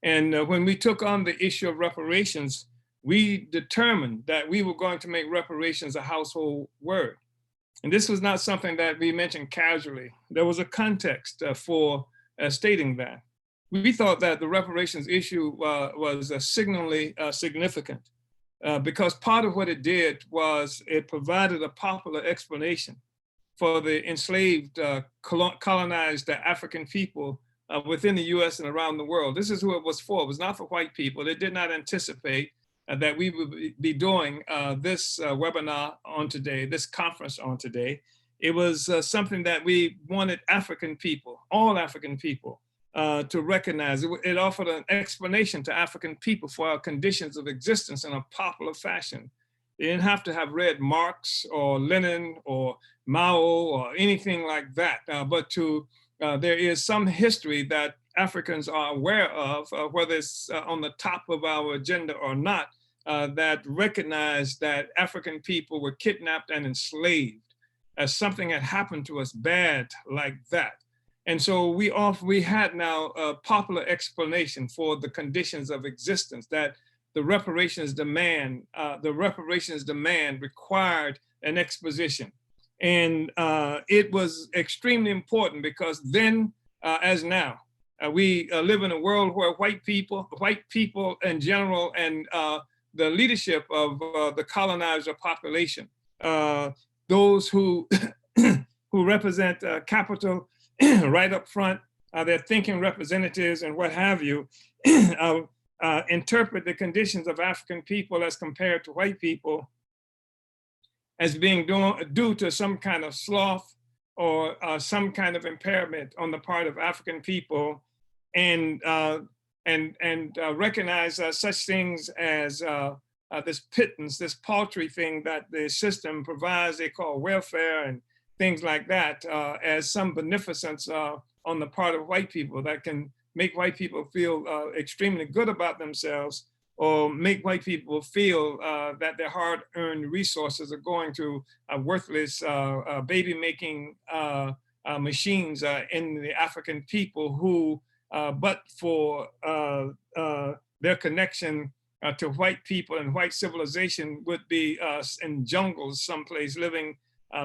And when we took on the issue of reparations, we determined that we were going to make reparations a household word. And this was not something that we mentioned casually. There was a context for stating that. We thought that the reparations issue was signally significant because part of what it did was it provided a popular explanation for the enslaved, colonized African people within the US and around the world. This is who it was for. It was not for white people. They did not anticipate that we would be doing this webinar on today, this conference on today. It was something that we wanted African people, all African people, to recognize. It offered an explanation to African people for our conditions of existence in a popular fashion. They didn't have to have read Marx or Lenin or Mao or anything like that, but there is some history that Africans are aware of, whether it's on the top of our agenda or not, that recognize that African people were kidnapped and enslaved as something had happened to us bad like that. And so we had now a popular explanation for the conditions of existence that the reparations demand required an exposition. And it was extremely important because then, as now, we live in a world where white people in general, and the leadership of the colonizer population, those who who represent capital right up front, their thinking representatives and what have you, interpret the conditions of African people as compared to white people as being due to some kind of sloth or some kind of impairment on the part of African people, and recognize such things as this pittance, this paltry thing that the system provides, they call welfare and things like that, as some beneficence on the part of white people that can make white people feel extremely good about themselves, or make white people feel that their hard-earned resources are going to worthless baby-making machines in the African people who, but for their connection to white people and white civilization, would be in jungles someplace living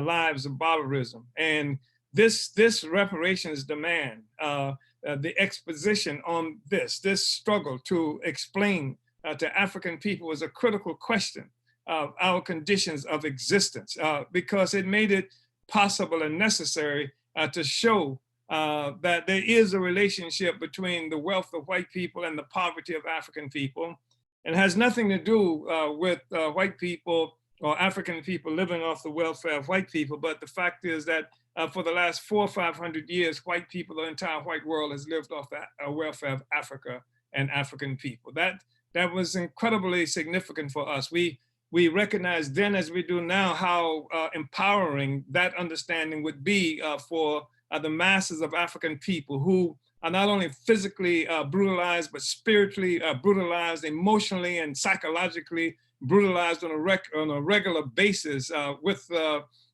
lives of barbarism. And this reparations demand, the exposition on this struggle to explain to African people was a critical question of our conditions of existence, because it made it possible and necessary to show that there is a relationship between the wealth of white people and the poverty of African people. And has nothing to do with white people or African people living off the welfare of white people, but the fact is that for the last 400 or 500 years, white people, the entire white world has lived off the welfare of Africa and African people. That was incredibly significant for us. We recognized then, as we do now, how empowering that understanding would be for the masses of African people who are not only physically brutalized, but spiritually brutalized, emotionally and psychologically brutalized on a regular basis with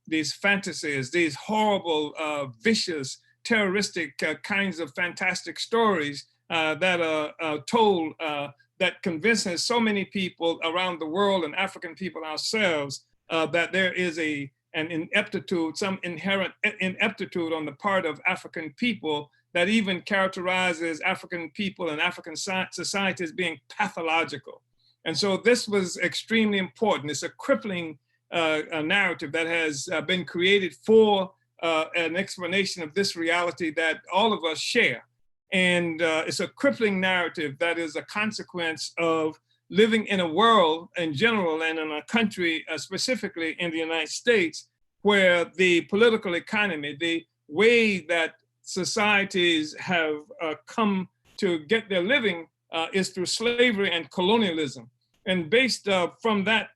these fantasies, these horrible, vicious, terroristic kinds of fantastic stories that are told that convinces so many people around the world and African people ourselves that there is an ineptitude, some inherent ineptitude on the part of African people that even characterizes African people and African society as being pathological. And so this was extremely important. It's a crippling narrative that has been created for an explanation of this reality that all of us share. And it's a crippling narrative that is a consequence of living in a world in general and in a country specifically in the United States, where the political economy, the way that societies have come to get their living is through slavery and colonialism. And based from that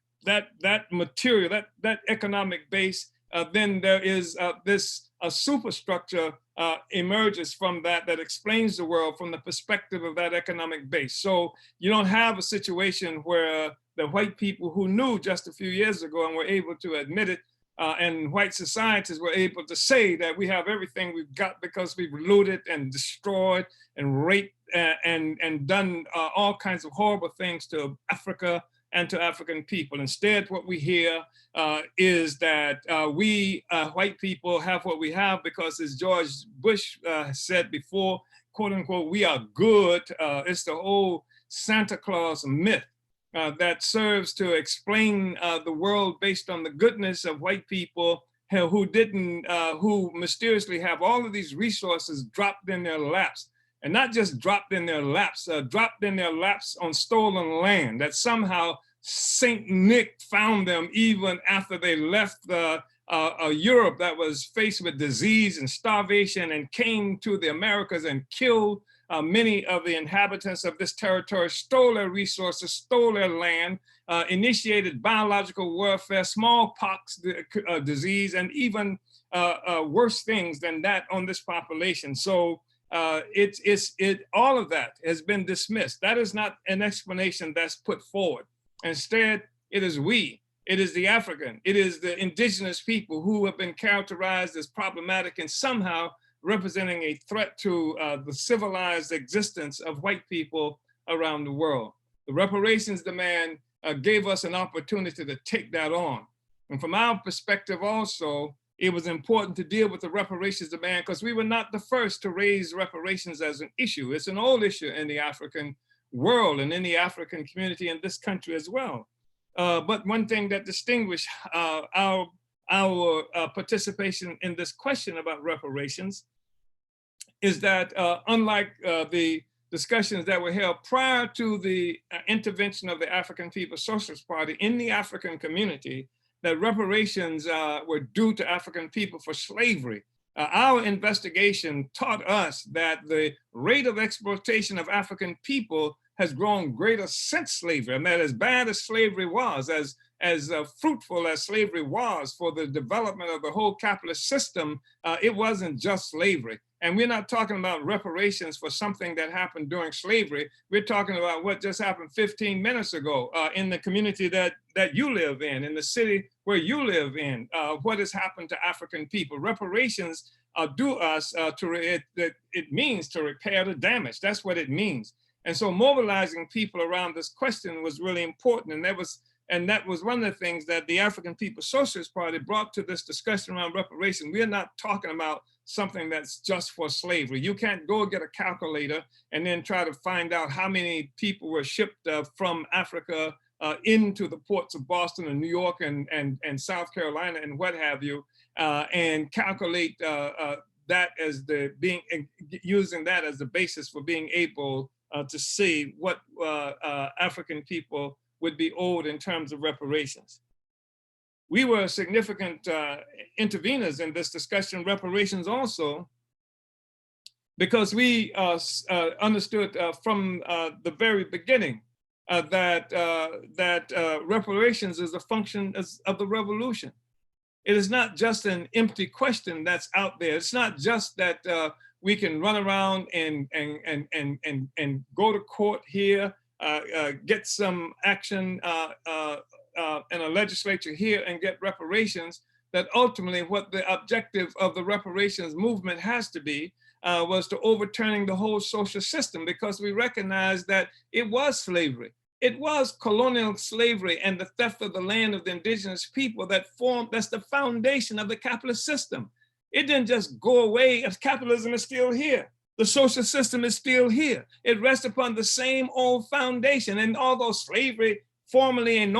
material, that economic base, then there is this superstructure emerges from that explains the world from the perspective of that economic base. So you don't have a situation where the white people who knew just a few years ago and were able to admit it, and white societies were able to say that we have everything we've got because we've looted and destroyed and raped and done all kinds of horrible things to Africa and to African people. Instead, what we hear is that we white people have what we have because, as George Bush said before, quote unquote, we are good. It's the whole Santa Claus myth that serves to explain the world based on the goodness of white people who mysteriously have all of these resources dropped in their laps. And not just dropped in their laps on stolen land, that somehow Saint Nick found them even after they left Europe that was faced with disease and starvation and came to the Americas and killed many of the inhabitants of this territory, stole their resources, stole their land, initiated biological warfare, smallpox disease, and even worse things than that on this population. So all of that has been dismissed. That is not an explanation that's put forward. Instead, it is we, it is the African, it is the indigenous people who have been characterized as problematic and somehow representing a threat to the civilized existence of white people around the world. The reparations demand gave us an opportunity to take that on. And from our perspective also, it was important to deal with the reparations demand because we were not the first to raise reparations as an issue. It's an old issue in the African world and in the African community in this country as well. But one thing that distinguished our participation in this question about reparations is that unlike the discussions that were held prior to the intervention of the African People's Socialist Party in the African community, that reparations were due to African people for slavery. Our investigation taught us that the rate of exploitation of African people has grown greater since slavery, and that as bad as slavery was, as fruitful as slavery was for the development of the whole capitalist system, it wasn't just slavery. And we're not talking about reparations for something that happened during slavery. We're talking about what just happened 15 minutes ago in the community that you live in the city where you live in, what has happened to African people. Reparations do us, it means to repair the damage. That's what it means. And so mobilizing people around this question was really important. And that was one of the things that the African People's Socialist Party brought to this discussion around reparation. We're not talking about something that's just for slavery. You can't go get a calculator and then try to find out how many people were shipped from Africa into the ports of Boston and New York and South Carolina and what have you, and calculate that as using that as the basis for being able to see what African people would be owed in terms of reparations. We were significant interveners in this discussion, reparations also, because we understood from the very beginning that reparations is a function of the revolution. It is not just an empty question that's out there. It's not just that we can run around and go to court here, get some action in a legislature here and get reparations. That ultimately what the objective of the reparations movement has to be was to overturning the whole social system, because we recognized that it was slavery. It was colonial slavery and the theft of the land of the indigenous people that's the foundation of the capitalist system. It didn't just go away as capitalism is still here. The social system is still here. It rests upon the same old foundation. And although slavery formally and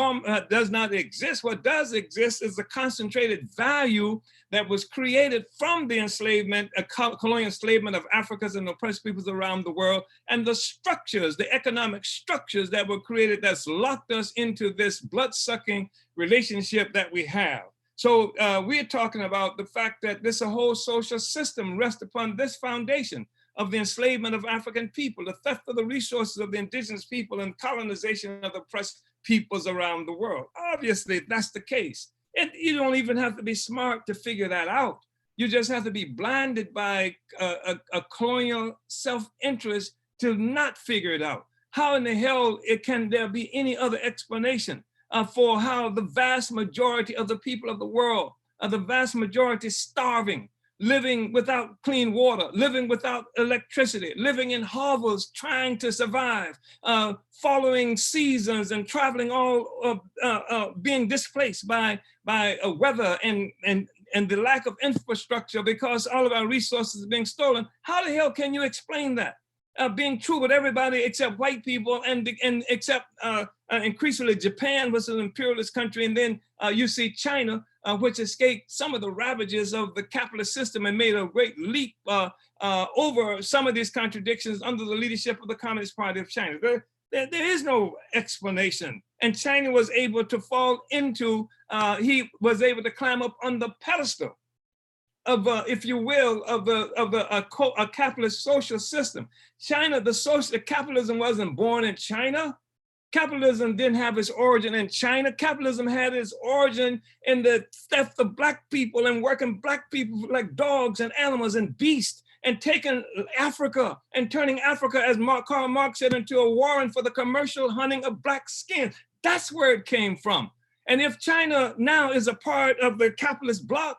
does not exist, what does exist is the concentrated value that was created from the enslavement, colonial enslavement of Africans and oppressed peoples around the world, and the structures, the economic structures that were created that's locked us into this blood-sucking relationship that we have. So we're talking about the fact that this whole social system rests upon this foundation of the enslavement of African people, the theft of the resources of the indigenous people, and colonization of the oppressed peoples around the world. Obviously, that's the case. You don't even have to be smart to figure that out. You just have to be blinded by a colonial self-interest to not figure it out. How in the hell can there be any other explanation for how the vast majority of the people of the world, the vast majority starving, living without clean water, living without electricity, living in hovels, trying to survive, following seasons and traveling all, being displaced by weather and the lack of infrastructure because all of our resources are being stolen. How the hell can you explain that? Being true with everybody except white people and except increasingly Japan was an imperialist country, and then you see China, which escaped some of the ravages of the capitalist system and made a great leap over some of these contradictions under the leadership of the Communist Party of China. There is no explanation. And China was able to fall into, he was able to climb up on the pedestal of, if you will, of a capitalist social system. China, the capitalism wasn't born in China. Capitalism didn't have its origin in China. Capitalism had its origin in the theft of Black people and working Black people like dogs and animals and beasts, and taking Africa and turning Africa, as Karl Marx said, into a warren for the commercial hunting of Black skin. That's where it came from. And if China now is a part of the capitalist bloc,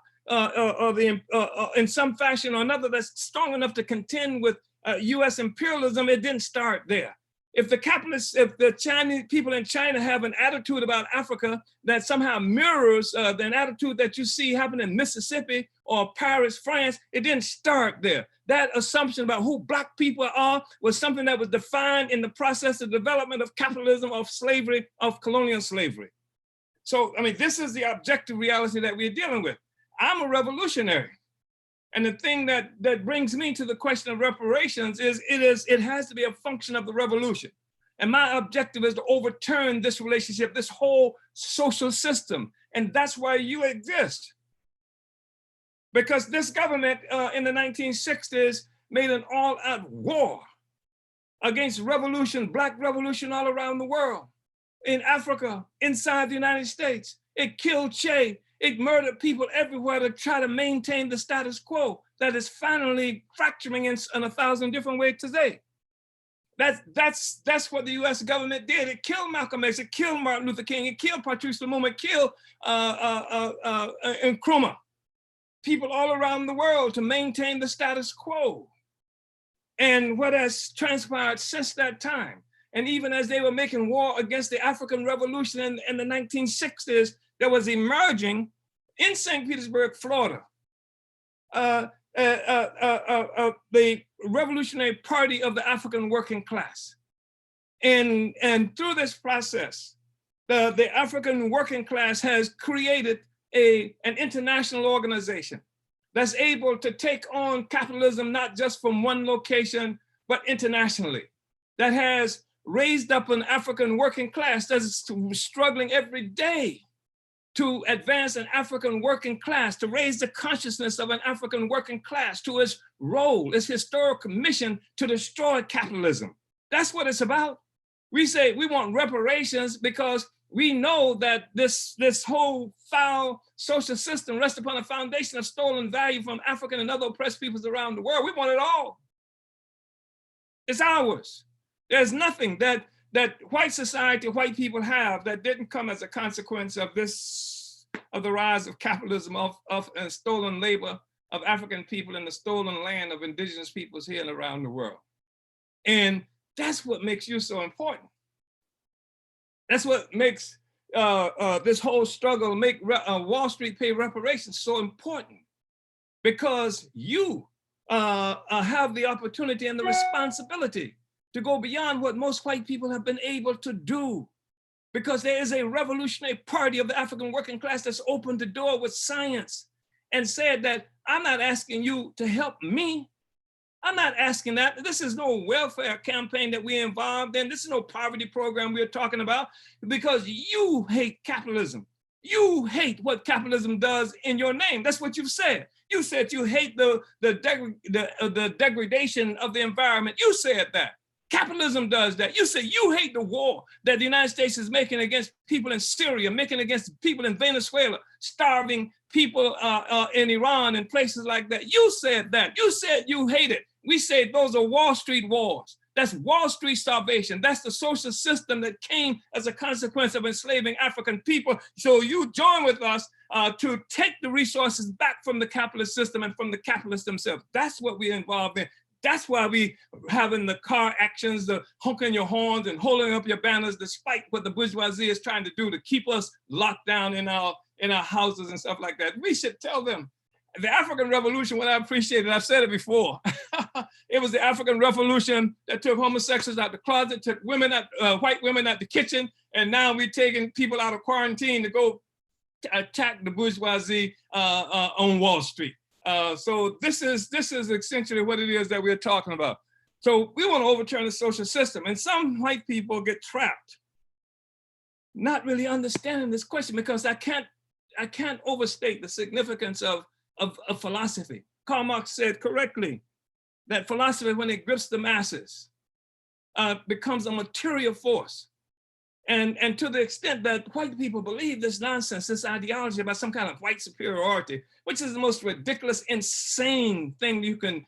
in some fashion or another that's strong enough to contend with US imperialism, it didn't start there. If the Chinese people in China have an attitude about Africa that somehow mirrors the attitude that you see happen in Mississippi or Paris, France, it didn't start there. That assumption about who Black people are was something that was defined in the process of development of capitalism, of slavery, of colonial slavery. So, I mean, this is the objective reality that we're dealing with. I'm a revolutionary. And the thing that brings me to the question of reparations is it has to be a function of the revolution. And my objective is to overturn this relationship, this whole social system. And that's why you exist. Because this government in the 1960s made an all-out war against revolution, Black revolution all around the world, in Africa, inside the United States. It killed Che. It murdered people everywhere to try to maintain the status quo that is finally fracturing in 1,000 different ways today. That's what the US government did. It killed Malcolm X, it killed Martin Luther King, it killed Patrice Lumumba, it killed Nkrumah. People all around the world to maintain the status quo. And what has transpired since that time, and even as they were making war against the African Revolution in the 1960s, that was emerging in St. Petersburg, Florida, the Revolutionary Party of the African working class. And through this process, the African working class has created an international organization that's able to take on capitalism, not just from one location, but internationally, that has raised up an African working class that's struggling every day to advance an African working class, to raise the consciousness of an African working class to its role, its historic mission to destroy capitalism. That's what it's about. We say we want reparations because we know that this whole foul social system rests upon a foundation of stolen value from African and other oppressed peoples around the world. We want it all. It's ours. There's nothing that white society, white people have that didn't come as a consequence of the rise of capitalism, of stolen labor, of African people and the stolen land of indigenous peoples here and around the world. And that's what makes you so important. That's what makes this whole struggle, make Wall Street pay reparations so important, because you have the opportunity and the responsibility to go beyond what most white people have been able to do, because there is a revolutionary party of the African working class that's opened the door with science and said that I'm not asking you to help me. I'm not asking that. This is no welfare campaign that we're involved in. This is no poverty program we're talking about, because you hate capitalism. You hate what capitalism does in your name. That's what you've said. You said you hate the degradation of the environment. You said that. Capitalism does that. You say you hate the war that the United States is making against people in Syria, making against people in Venezuela, starving people in Iran and places like that. You said that. You said you hate it. We say those are Wall Street wars. That's Wall Street starvation. That's the social system that came as a consequence of enslaving African people. So you join with us to take the resources back from the capitalist system and from the capitalists themselves. That's what we're involved in. That's why we having the car actions, the honking your horns and holding up your banners, despite what the bourgeoisie is trying to do to keep us locked down in our houses and stuff like that. We should tell them. The African Revolution, what I appreciated, I've said it before, it was the African Revolution that took homosexuals out the closet, took women out, white women out the kitchen, and now we're taking people out of quarantine to go attack the bourgeoisie on Wall Street. So this is essentially what it is that we're talking about. So we want to overturn the social system, and some white people get trapped, not really understanding this question, because I can't overstate the significance of philosophy. Karl Marx said correctly that philosophy, when it grips the masses, becomes a material force. And to the extent that white people believe this nonsense, this ideology about some kind of white superiority, which is the most ridiculous, insane thing you can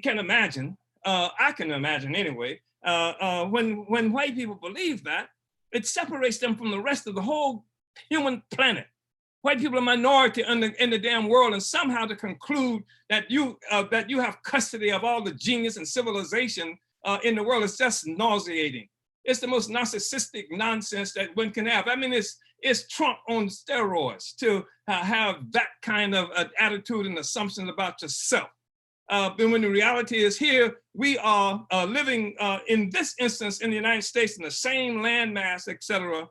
imagine. I can imagine anyway. When white people believe that, it separates them from the rest of the whole human planet. White people are a minority in the damn world, and somehow to conclude that you have custody of all the genius and civilization in the world is just nauseating. It's the most narcissistic nonsense that one can have. I mean, it's Trump on steroids to have that kind of attitude and assumptions about yourself. But when the reality is here, we are living in this instance in the United States in the same landmass, et cetera,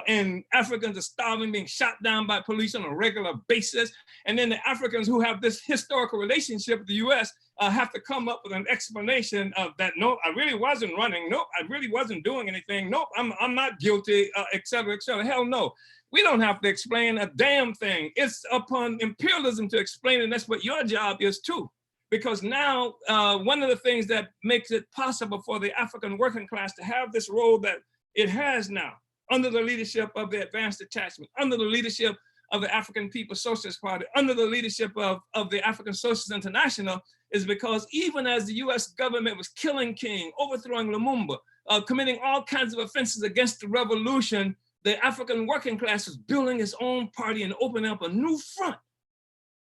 and Africans are starving, being shot down by police on a regular basis. And then the Africans who have this historical relationship with the US have to come up with an explanation of that. No, I really wasn't running. Nope, I really wasn't doing anything. Nope, I'm not guilty, et cetera, et cetera. Hell no. We don't have to explain a damn thing. It's upon imperialism to explain it, and that's what your job is too. Because now, one of the things that makes it possible for the African working class to have this role that it has now, under the leadership of the Advanced Detachment, under the leadership of the African People's Socialist Party, under the leadership of the African Socialist International, is because even as the US government was killing King, overthrowing Lumumba, committing all kinds of offenses against the revolution, the African working class was building its own party and opening up a new front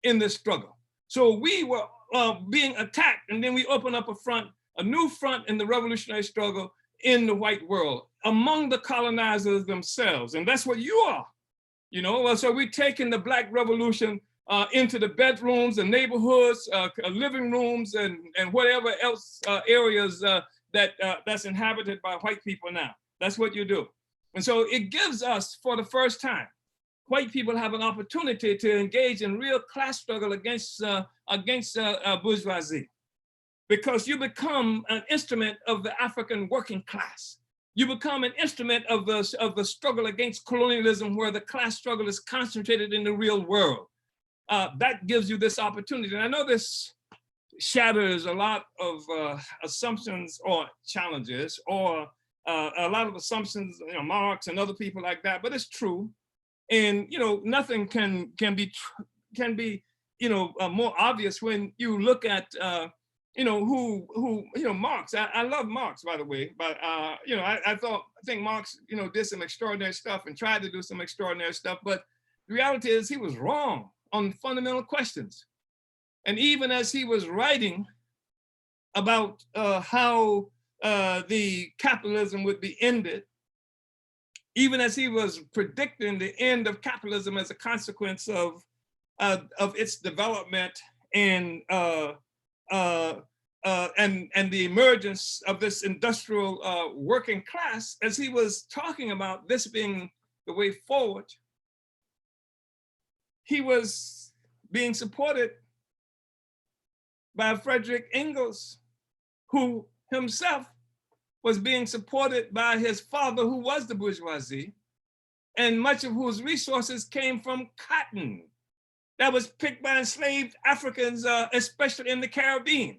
in this struggle. So we were being attacked, and then we open up a new front in the revolutionary struggle in the white world, among the colonizers themselves. And that's what you are, you know? So we're taking the Black Revolution into the bedrooms and neighborhoods, living rooms, and whatever else areas that's inhabited by white people now. That's what you do. And so it gives us, for the first time, white people have an opportunity to engage in real class struggle against bourgeoisie. Because you become an instrument of the African working class. You become an instrument of the struggle against colonialism, where the class struggle is concentrated in the real world. That gives you this opportunity. And I know this shatters a lot of assumptions or challenges, or a lot of assumptions, you know, Marx and other people like that, but it's true. And, you know, nothing can be more obvious when you look at Marx. I love Marx, by the way, but I think Marx, did some extraordinary stuff and tried to do some extraordinary stuff, but the reality is he was wrong on fundamental questions. And even as he was writing about how the capitalism would be ended, even as he was predicting the end of capitalism as a consequence of its development and the emergence of this industrial working class, as he was talking about this being the way forward, he was being supported by Frederick Engels, who himself was being supported by his father, who was the bourgeoisie, and much of whose resources came from cotton that was picked by enslaved Africans, especially in the Caribbean.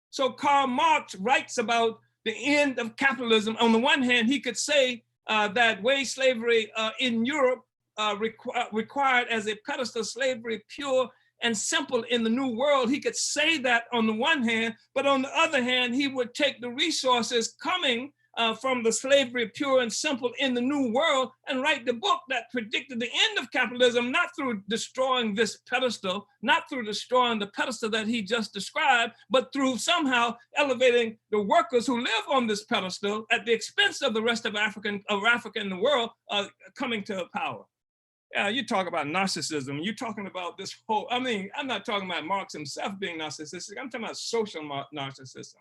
So Karl Marx writes about the end of capitalism. On the one hand, he could say that wage slavery in Europe required as a pedestal slavery pure and simple in the New World. He could say that on the one hand, but on the other hand, he would take the resources coming from the slavery pure and simple in the New World and write the book that predicted the end of capitalism, not through destroying this pedestal, not through destroying the pedestal that he just described, but through somehow elevating the workers who live on this pedestal at the expense of the rest of Africa in the world coming to power. You talk about narcissism, you're talking about this whole, I mean, I'm not talking about Marx himself being narcissistic, I'm talking about social narcissism.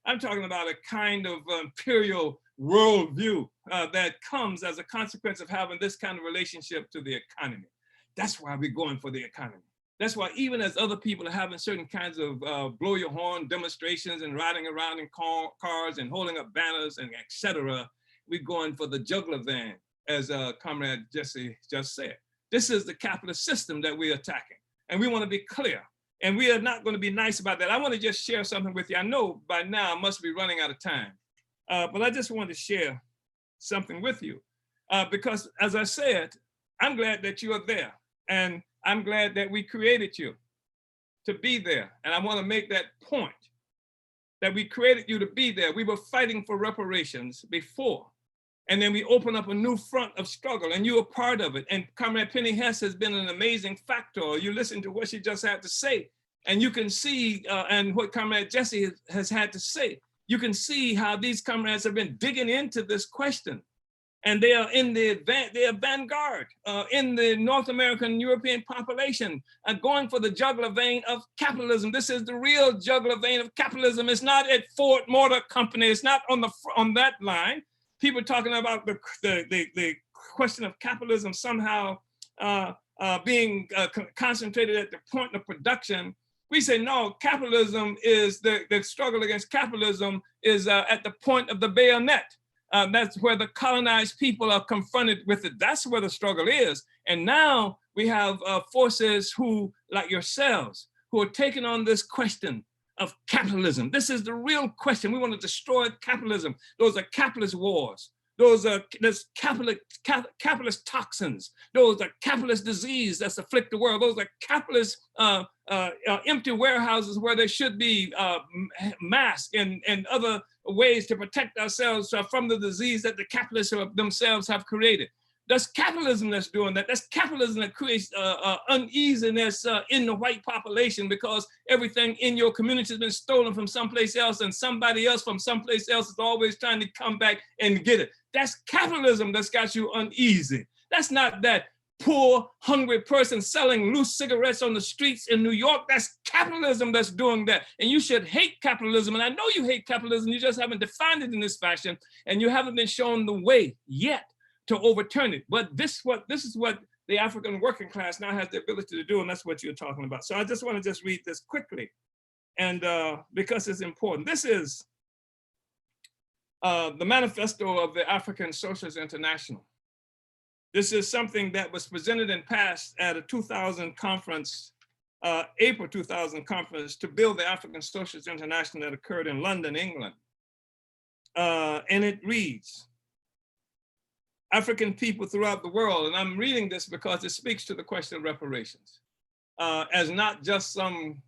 I'm talking about a kind of imperial worldview that comes as a consequence of having this kind of relationship to the economy. That's why we're going for the economy. That's why even as other people are having certain kinds of blow your horn demonstrations and riding around in cars and holding up banners and etc., we're going for the jugular vein, as Comrade Jesse just said. This is the capitalist system that we're attacking. And we want to be clear. And we are not going to be nice about that. I want to just share something with you. I know by now I must be running out of time, but I just wanted to share something with you because, as I said, I'm glad that you are there. And I'm glad that we created you to be there. And I want to make that point, that we created you to be there. We were fighting for reparations before. And then we open up a new front of struggle, and you're a part of it. And Comrade Penny Hess has been an amazing factor. You listen to what she just had to say, and you can see, and what Comrade Jesse has had to say, you can see how these comrades have been digging into this question. And they are in the vanguard in the North American European population, going for the jugular vein of capitalism. This is the real jugular vein of capitalism. It's not at Ford Motor Company. It's not on that line. People talking about the question of capitalism somehow being concentrated at the point of production. We say, no, capitalism is the struggle against capitalism is at the point of the bayonet. That's where the colonized people are confronted with it. That's where the struggle is. And now we have forces who, like yourselves, who are taking on this question of capitalism. This is the real question. We want to destroy capitalism. Those are capitalist wars. There's capitalist toxins. Those are capitalist disease that's afflict the world. Those are capitalist empty warehouses where there should be masks and other ways to protect ourselves from the disease that the capitalists themselves have created. That's capitalism that's doing that. That's capitalism that creates uneasiness in the white population because everything in your community has been stolen from someplace else, and somebody else from someplace else is always trying to come back and get it. That's capitalism that's got you uneasy. That's not that poor, hungry person selling loose cigarettes on the streets in New York. That's capitalism that's doing that. And you should hate capitalism. And I know you hate capitalism. You just haven't defined it in this fashion, and you haven't been shown the way yet to overturn it. But this is what the African working class now has the ability to do, and that's what you're talking about. So I just want to just read this quickly, and because it's important. This is the manifesto of the African Socialist International. This is something that was presented and passed at a 2000 conference, April 2000 conference to build the African Socialist International that occurred in London, England. And it reads, African people throughout the world, and I'm reading this because it speaks to the question of reparations, as not just some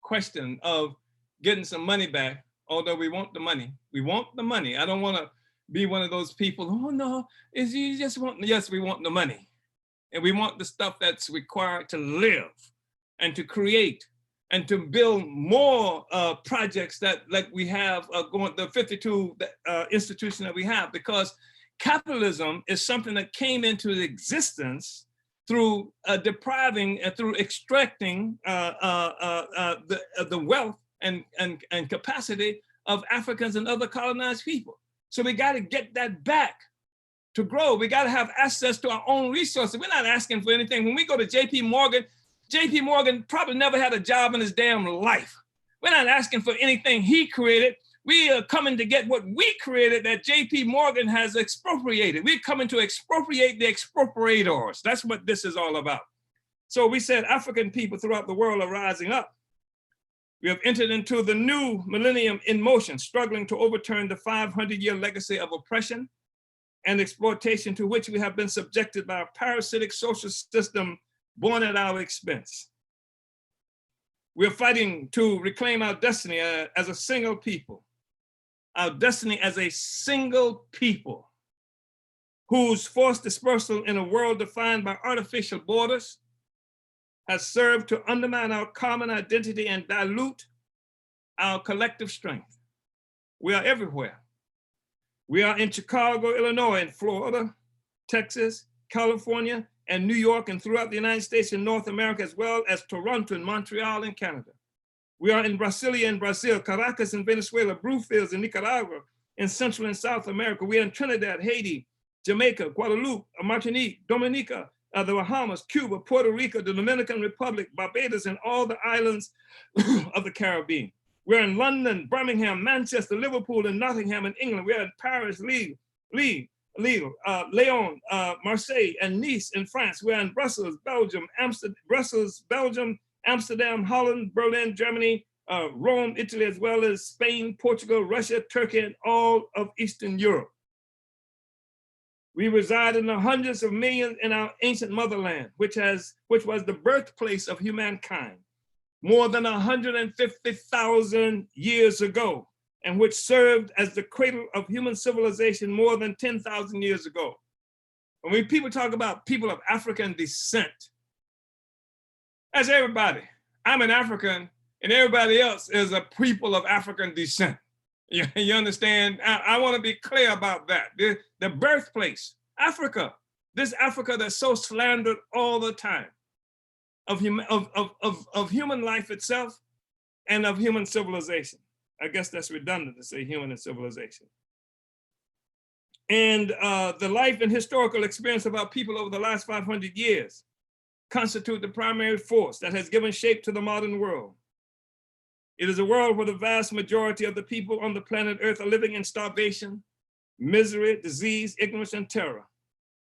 question of getting some money back, although we want the money. We want the money. I don't want to be one of those people, oh no, is you just want, yes, we want the money. And we want the stuff that's required to live and to create and to build more projects that like we have going, the 52 institution that we have, because capitalism is something that came into existence through depriving and through extracting the wealth and capacity of Africans and other colonized people. So we got to get that back to grow. We got to have access to our own resources. We're not asking for anything. When we go to JP Morgan probably never had a job in his damn life. We're not asking for anything he created. We are coming to get what we created that JP Morgan has expropriated. We're coming to expropriate the expropriators. That's what this is all about. So we said African people throughout the world are rising up. We have entered into the new millennium in motion, struggling to overturn the 500-year legacy of oppression and exploitation to which we have been subjected by a parasitic social system born at our expense. We're fighting to reclaim our destiny as a single people, our destiny as a single people whose forced dispersal in a world defined by artificial borders has served to undermine our common identity and dilute our collective strength. We are everywhere. We are in Chicago, Illinois, and Florida, Texas, California, and New York, and throughout the United States and North America, as well as Toronto and Montreal and Canada. We are in Brasilia in Brazil, Caracas in Venezuela, Bluefields in Nicaragua, in Central and South America. We are in Trinidad, Haiti, Jamaica, Guadeloupe, Martinique, Dominica, the Bahamas, Cuba, Puerto Rico, the Dominican Republic, Barbados, and all the islands of the Caribbean. We're in London, Birmingham, Manchester, Liverpool, and Nottingham in England. We're in Paris, Lille, Lyon, Marseille, and Nice in France. We're in Brussels, Belgium, Amsterdam, Holland, Berlin, Germany, Rome, Italy, as well as Spain, Portugal, Russia, Turkey, and all of Eastern Europe. We reside in the hundreds of millions in our ancient motherland, which was the birthplace of humankind more than 150,000 years ago, and which served as the cradle of human civilization more than 10,000 years ago. And when people talk about people of African descent, that's everybody. I'm an African, and everybody else is a people of African descent. You understand? I want to be clear about that. The birthplace, Africa, this Africa that's so slandered all the time, of human life itself and of human civilization. I guess that's redundant to say human and civilization. And the life and historical experience of our people over the last 500 years constitute the primary force that has given shape to the modern world. It is a world where the vast majority of the people on the planet Earth are living in starvation, misery, disease, ignorance, and terror.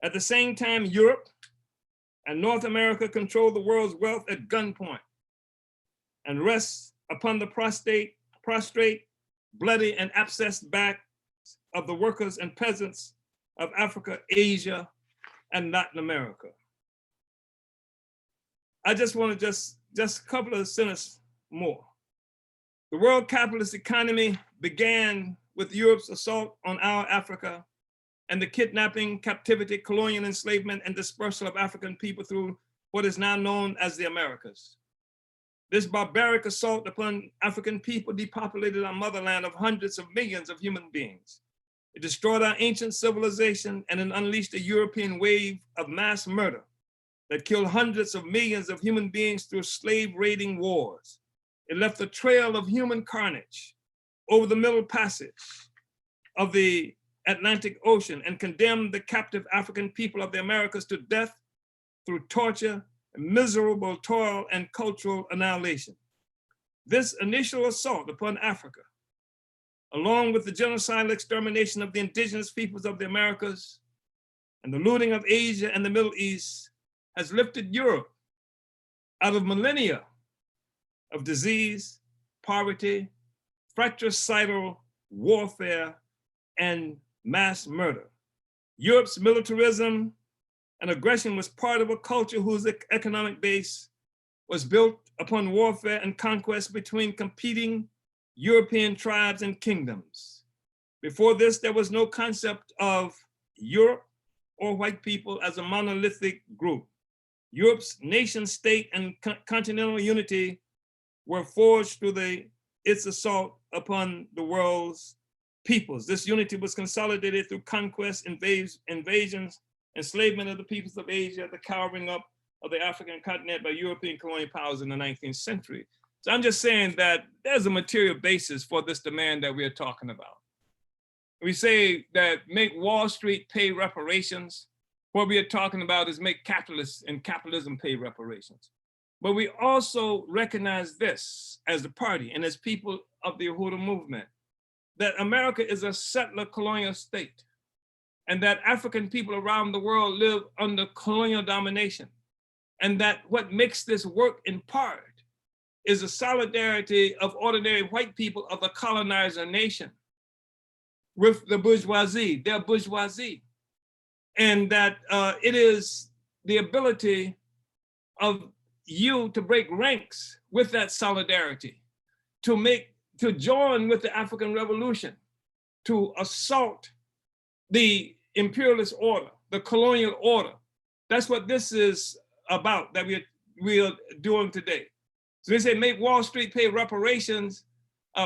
At the same time, Europe and North America control the world's wealth at gunpoint and rests upon the prostrate, bloody, and abscessed backs of the workers and peasants of Africa, Asia, and Latin America. I just want to just a couple of sentences more. The world capitalist economy began with Europe's assault on our Africa and the kidnapping, captivity, colonial enslavement, and dispersal of African people through what is now known as the Americas. This barbaric assault upon African people depopulated our motherland of hundreds of millions of human beings. It destroyed our ancient civilization and it unleashed a European wave of mass murder that killed hundreds of millions of human beings through slave raiding wars. It left a trail of human carnage over the Middle Passage of the Atlantic Ocean and condemned the captive African people of the Americas to death through torture, miserable toil, and cultural annihilation. This initial assault upon Africa, along with the genocidal extermination of the indigenous peoples of the Americas and the looting of Asia and the Middle East, has lifted Europe out of millennia of disease, poverty, fratricidal warfare, and mass murder. Europe's militarism and aggression was part of a culture whose economic base was built upon warfare and conquest between competing European tribes and kingdoms. Before this, there was no concept of Europe or white people as a monolithic group. Europe's nation state and continental unity were forged through its assault upon the world's peoples. This unity was consolidated through conquest, invasions, enslavement of the peoples of Asia, the cowering up of the African continent by European colonial powers in the 19th century. So I'm just saying that there's a material basis for this demand that we're talking about. We say that make Wall Street pay reparations. What we are talking about is make capitalists and capitalism pay reparations. But we also recognize this as the party and as people of the Uhuru movement, that America is a settler colonial state, and that African people around the world live under colonial domination. And that what makes this work in part is a solidarity of ordinary white people of the colonizer nation with the bourgeoisie, their bourgeoisie. And that it is the ability of you to break ranks with that solidarity, to join with the African Revolution, to assault the imperialist order, the colonial order. That's what this is about that we are doing today. So they say make Wall Street pay reparations.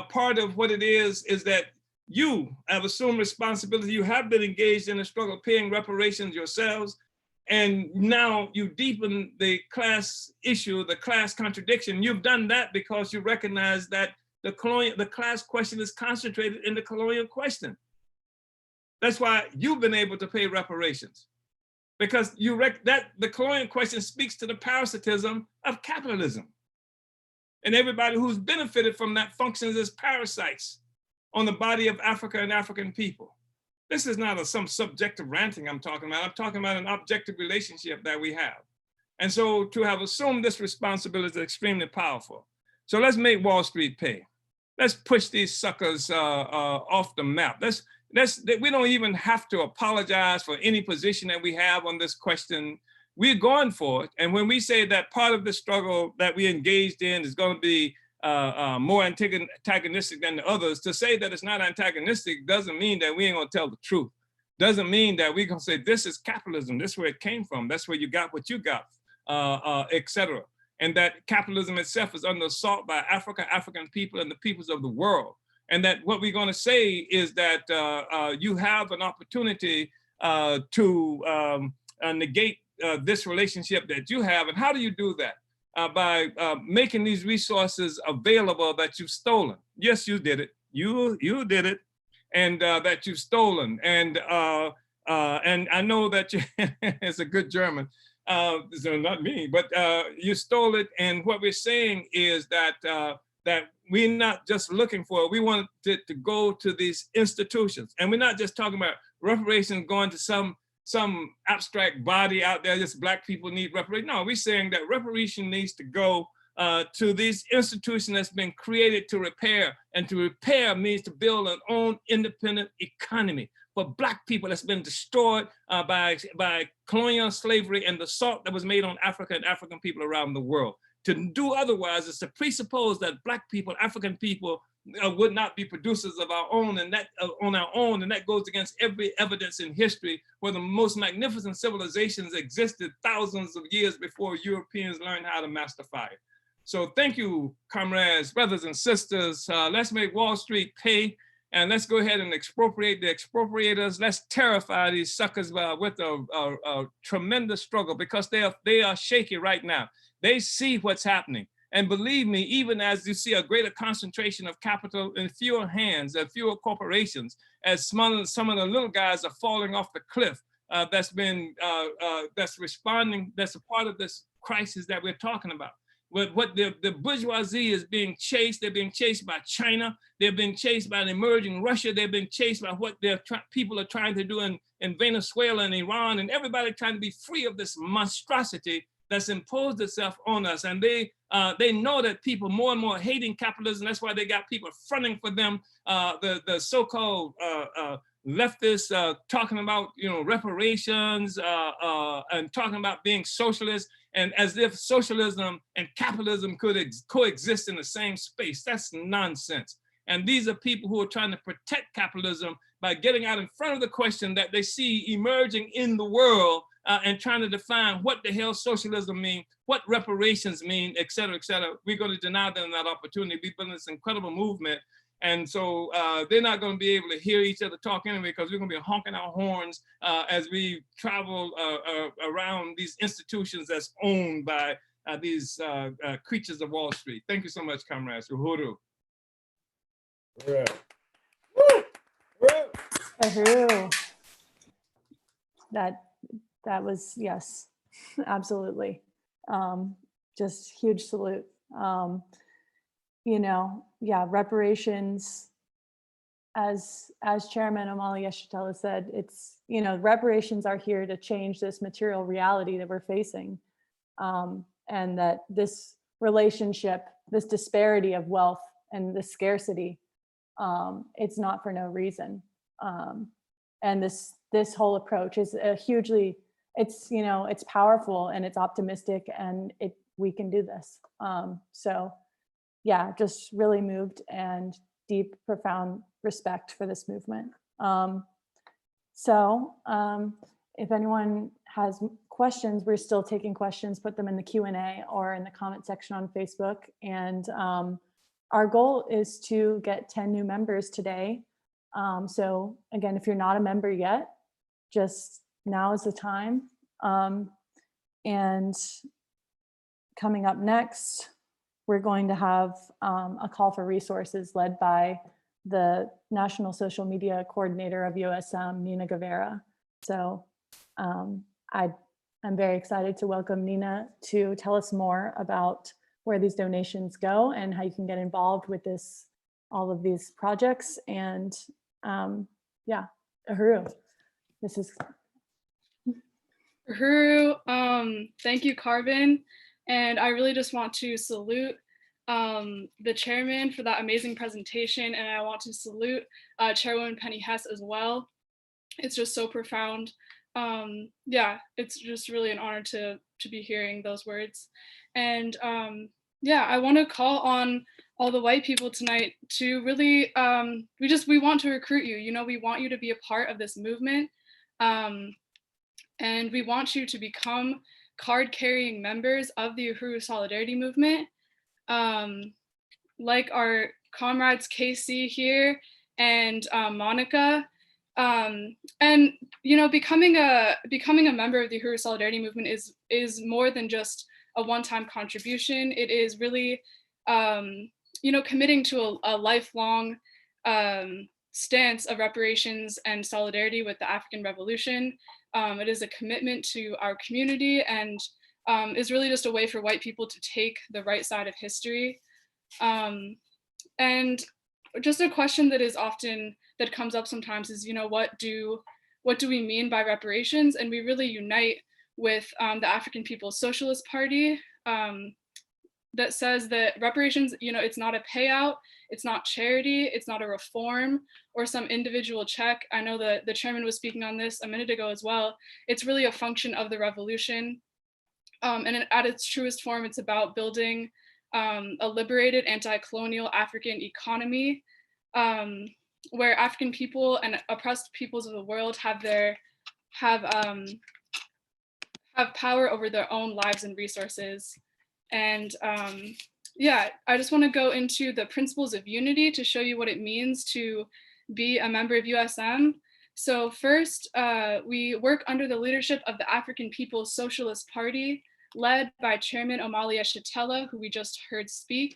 Part of what it is that you have assumed responsibility. You have been engaged in a struggle paying reparations yourselves. And now you deepen the class issue, the class contradiction. You've done that because you recognize that the class question is concentrated in the colonial question. That's why you've been able to pay reparations, because the colonial question speaks to the parasitism of capitalism. And everybody who's benefited from that functions as parasites on the body of Africa and African people. This is not some subjective ranting I'm talking about. I'm talking about an objective relationship that we have. And so to have assumed this responsibility is extremely powerful. So let's make Wall Street pay. Let's push these suckers off the map. We don't even have to apologize for any position that we have on this question. We're going for it. And when we say that part of the struggle that we engaged in is going to be more antagonistic than the others, to say that it's not antagonistic doesn't mean that we ain't gonna tell the truth. Doesn't mean that we're gonna say this is capitalism, this is where it came from, that's where you got what you got, etc. And that capitalism itself is under assault by Africa, African people, and the peoples of the world. And that what we're gonna say is that you have an opportunity to negate this relationship that you have. And how do you do that? By making these resources available that you've stolen. Yes, you did it. You did it, and that you've stolen. And I know that it's a good German. So not me, but you stole it. And what we're saying is that that we're not just looking for it. We want it to go to these institutions, and we're not just talking about reparations going to some abstract body out there, just Black people need reparation. No, we're saying that reparation needs to go to these institutions that's been created to repair, and to repair means to build an own independent economy for Black people that's been destroyed by colonial slavery and the assault that was made on Africa and African people around the world. To do otherwise is to presuppose that Black people, African people, would not be producers of our own, and that on our own, and that goes against every evidence in history where the most magnificent civilizations existed thousands of years before Europeans learned how to master fire. So thank you, comrades, brothers and sisters. Let's make Wall Street pay, and let's go ahead and expropriate the expropriators. Let's terrify these suckers with a tremendous struggle, because they are shaky right now. They see what's happening. And believe me, even as you see a greater concentration of capital in fewer hands and fewer corporations, as some of the little guys are falling off the cliff, that's responding, that's a part of this crisis that we're talking about. What the bourgeoisie is being chased, they're being chased by China, they're being chased by an emerging Russia, they're being chased by what their people are trying to do in Venezuela and Iran, and everybody trying to be free of this monstrosity that's imposed itself on us. And they know that people more and more hating capitalism. That's why they got people fronting for them. The so-called leftists talking about reparations and talking about being socialist, and as if socialism and capitalism could coexist in the same space. That's nonsense. And these are people who are trying to protect capitalism by getting out in front of the question that they see emerging in the world and trying to define what the hell socialism means, what reparations mean, et cetera, we're going to deny them that opportunity. We've been this incredible movement. And so they're not going to be able to hear each other talk anyway, because we're going to be honking our horns as we travel around these institutions that's owned by these creatures of Wall Street. Thank you so much, comrades. Uhuru. Uhuru. That was, yes, absolutely. Just huge salute. You know, yeah, reparations, as Chairman Omali Yeshitela said, it's, you know, reparations are here to change this material reality that we're facing. And that this relationship, this disparity of wealth and the scarcity, it's not for no reason. And this whole approach is a hugely, it's, you know, it's powerful and it's optimistic, and we can do this. So yeah, just really moved, and deep, profound respect for this movement. If anyone has questions, we're still taking questions, put them in the Q&A or in the comment section on Facebook. And our goal is to get 10 new members today. So again, if you're not a member yet, just now is the time. And coming up next, we're going to have a call for resources led by the National Social Media Coordinator of USM, Nina Guevara. So I'm very excited to welcome Nina to tell us more about where these donations go and how you can get involved with all of these projects. And yeah, Uhuru, this is. Uhuru, thank you, Carbon. And I really just want to salute the chairman for that amazing presentation. And I want to salute Chairwoman Penny Hess as well. It's just so profound. Yeah, it's just really an honor to be hearing those words. And yeah, I want to call on all the white people tonight to really, we want to recruit you. You know, we want you to be a part of this movement. And we want you to become card-carrying members of the Uhuru Solidarity Movement. Like our comrades Casey here and Monica. And you know, becoming a member of the Uhuru Solidarity Movement is more than just a one-time contribution. It is really, you know, committing to a lifelong stance of reparations and solidarity with the African Revolution. It is a commitment to our community, and is really just a way for white people to take the right side of history. And just a question that comes up sometimes is, you know, what do we mean by reparations? And we really unite with the African People's Socialist Party that says that reparations, you know, it's not a payout, it's not charity, it's not a reform or some individual check. I know that the chairman was speaking on this a minute ago as well. It's really a function of the revolution. And at its truest form, it's about building a liberated anti-colonial African economy where African people and oppressed peoples of the world have power over their own lives and resources. And yeah, I just want to go into the principles of unity to show you what it means to be a member of USM. So first, we work under the leadership of the African People's Socialist Party, led by Chairman Omali Yeshitela, who we just heard speak.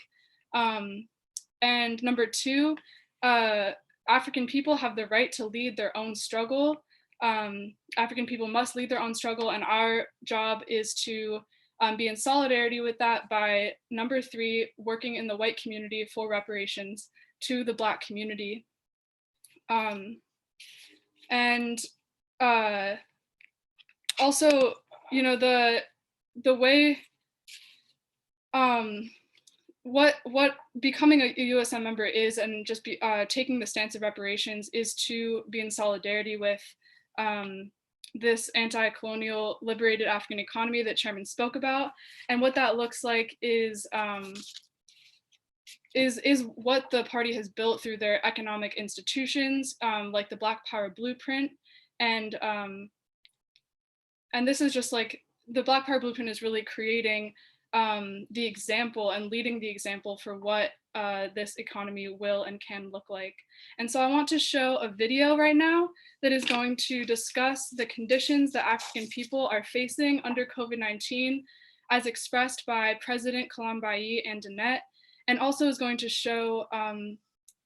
And number two, African people have the right to lead their own struggle. African people must lead their own struggle, and our job is to be in solidarity with that by, number three, working in the white community for reparations to the Black community. And also, you know, the way, what becoming a USM member is, and just taking the stance of reparations, is to be in solidarity with this anti-colonial liberated African economy that Chairman spoke about. And what that looks like is what the party has built through their economic institutions, like the Black Power Blueprint, and And this is just like, the Black Power Blueprint is really creating the example and leading the example for what this economy will and can look like. And so I want to show a video right now that is going to discuss the conditions that African people are facing under COVID-19 as expressed by President Kalambayi and Danette, and also is going to show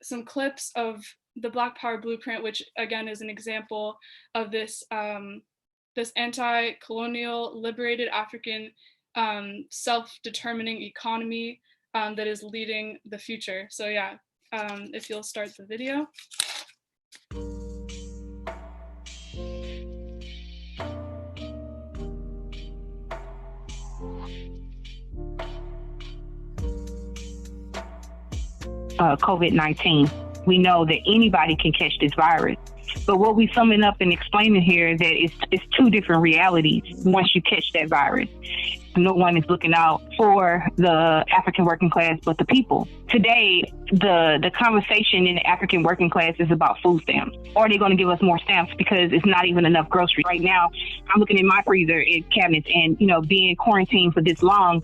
some clips of the Black Power Blueprint, which again is an example of this, this anti-colonial, liberated African self-determining economy that is leading the future. So yeah, if you'll start the video. COVID-19. We know that anybody can catch this virus. But what we summing up and explaining here is that it's two different realities once you catch that virus. No one is looking out for the African working class, but the people. Today, the conversation in the African working class is about food stamps. Are they going to give us more stamps because it's not even enough groceries? Right now, I'm looking in my freezer and cabinets and, being quarantined for this long,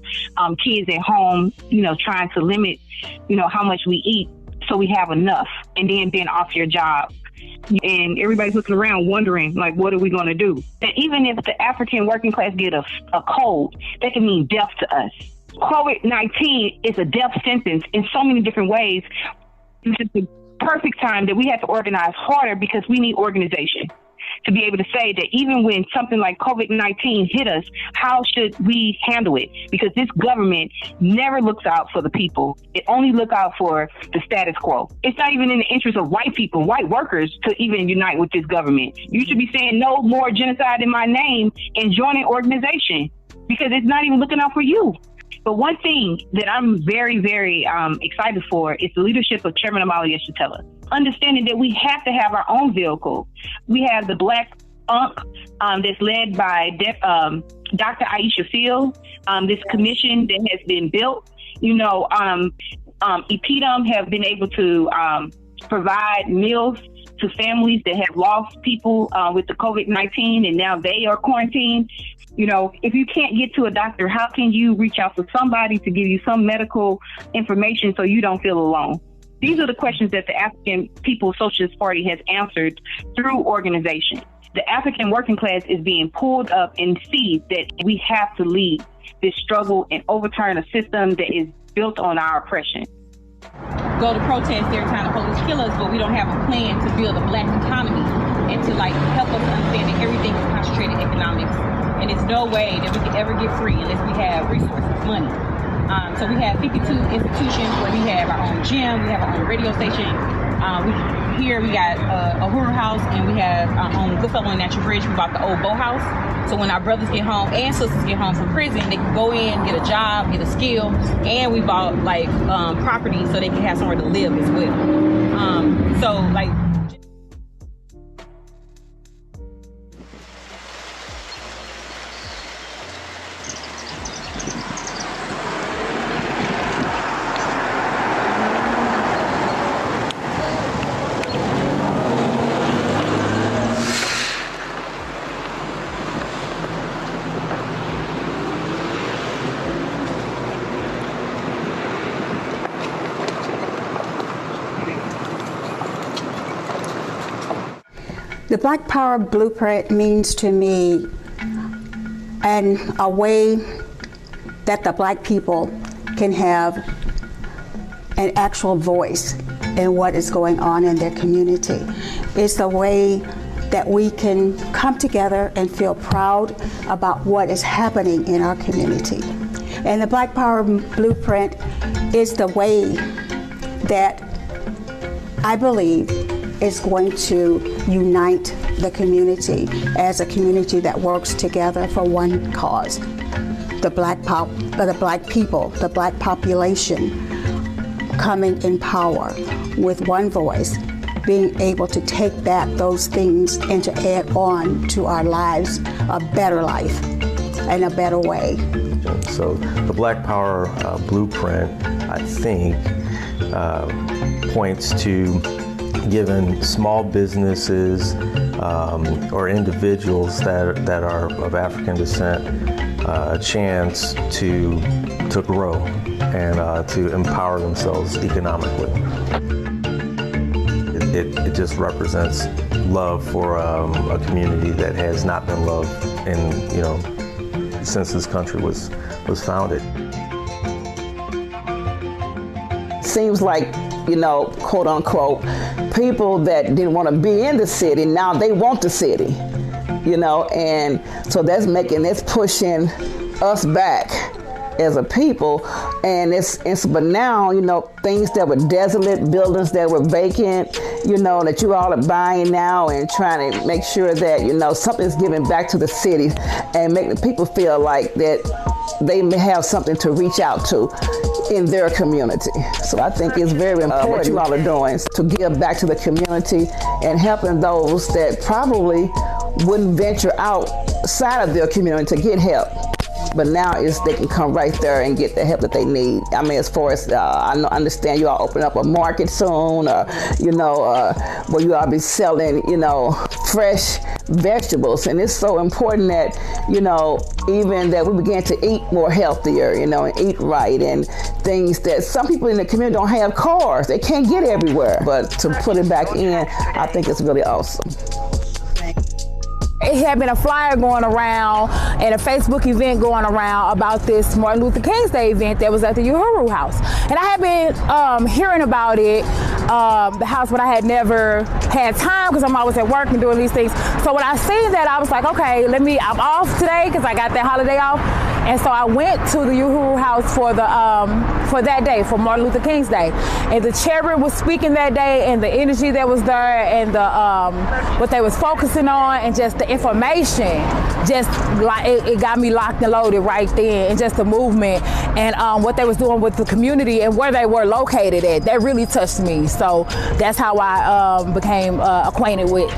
kids at home, trying to limit, how much we eat so we have enough, and then being off your job. And everybody's looking around wondering, like, what are we going to do? And even if the African working class get a cold, that can mean death to us. COVID-19 is a death sentence in so many different ways. This is the perfect time that we have to organize harder because we need organization to be able to say that even when something like COVID-19 hit us, how should we handle it? Because this government never looks out for the people. It only looks out for the status quo. It's not even in the interest of white people, white workers, to even unite with this government. You should be saying no more genocide in my name and joining organization because it's not even looking out for you. But one thing that I'm very, very excited for is the leadership of Chairman Omali Yeshitela. Understanding that we have to have our own vehicle. We have the Black UNC that's led by Dr. Aisha Field, this commission that has been built. EPDM have been able to provide meals to families that have lost people with the COVID-19 and now they are quarantined. If you can't get to a doctor, how can you reach out to somebody to give you some medical information so you don't feel alone? These are the questions that the African People's Socialist Party has answered through organization. The African working class is being pulled up and sees that we have to lead this struggle and overturn a system that is built on our oppression. Go to protest every time the police kill us, but we don't have a plan to build a Black economy and to help us understand that everything is concentrated economics. And there's no way that we can ever get free unless we have resources, money. So we have 52 institutions where we have our own gym, we have our own radio station. We got a Uhuru House, and we have our own Goodfellow and Natural Bridge. We bought the old boat house. So when our brothers get home and sisters get home from prison, they can go in, get a job, get a skill, and we bought property so they can have somewhere to live as well. The Black Power Blueprint means to me a way that the Black people can have an actual voice in what is going on in their community. It's a way that we can come together and feel proud about what is happening in our community. And the Black Power Blueprint is the way that I believe is going to unite the community as a community that works together for one cause. The Black people, the Black population coming in power with one voice, being able to take back those things and to add on to our lives a better life and a better way. So the Black Power Blueprint, I think, points to giving small businesses or individuals that are of African descent a chance to grow and to empower themselves economically. It just represents love for a community that has not been loved since this country was founded. Seems like, quote unquote, people that didn't want to be in the city, now they want the city, and so that's pushing us back as a people. And but now, things that were desolate, buildings that were vacant, that you all are buying now and trying to make sure that, something's given back to the city and make the people feel like that they may have something to reach out to in their community. So I think it's very important what you all are doing to give back to the community and helping those that probably wouldn't venture outside of their community to get help. But now they can come right there and get the help that they need. I mean, as far as I understand, you all open up a market soon, or where you all be selling, fresh vegetables. And it's so important that, even that we begin to eat more healthier, and eat right, and things that some people in the community don't have cars. They can't get everywhere. But to put it back in, I think it's really awesome. It had been a flyer going around and a Facebook event going around about this Martin Luther King's Day event that was at the Uhuru House. And I had been hearing about it, the house, but I had never had time because I'm always at work and doing these things. So when I seen that, I was like, okay, I'm off today because I got that holiday off. And so I went to the Uhuru House for that day, for Martin Luther King's Day. And the chairman was speaking that day, and the energy that was there, and the what they was focusing on, and just the information, just like it got me locked and loaded right then, and just the movement and what they was doing with the community and where they were located at. That really touched me. So that's how I became acquainted with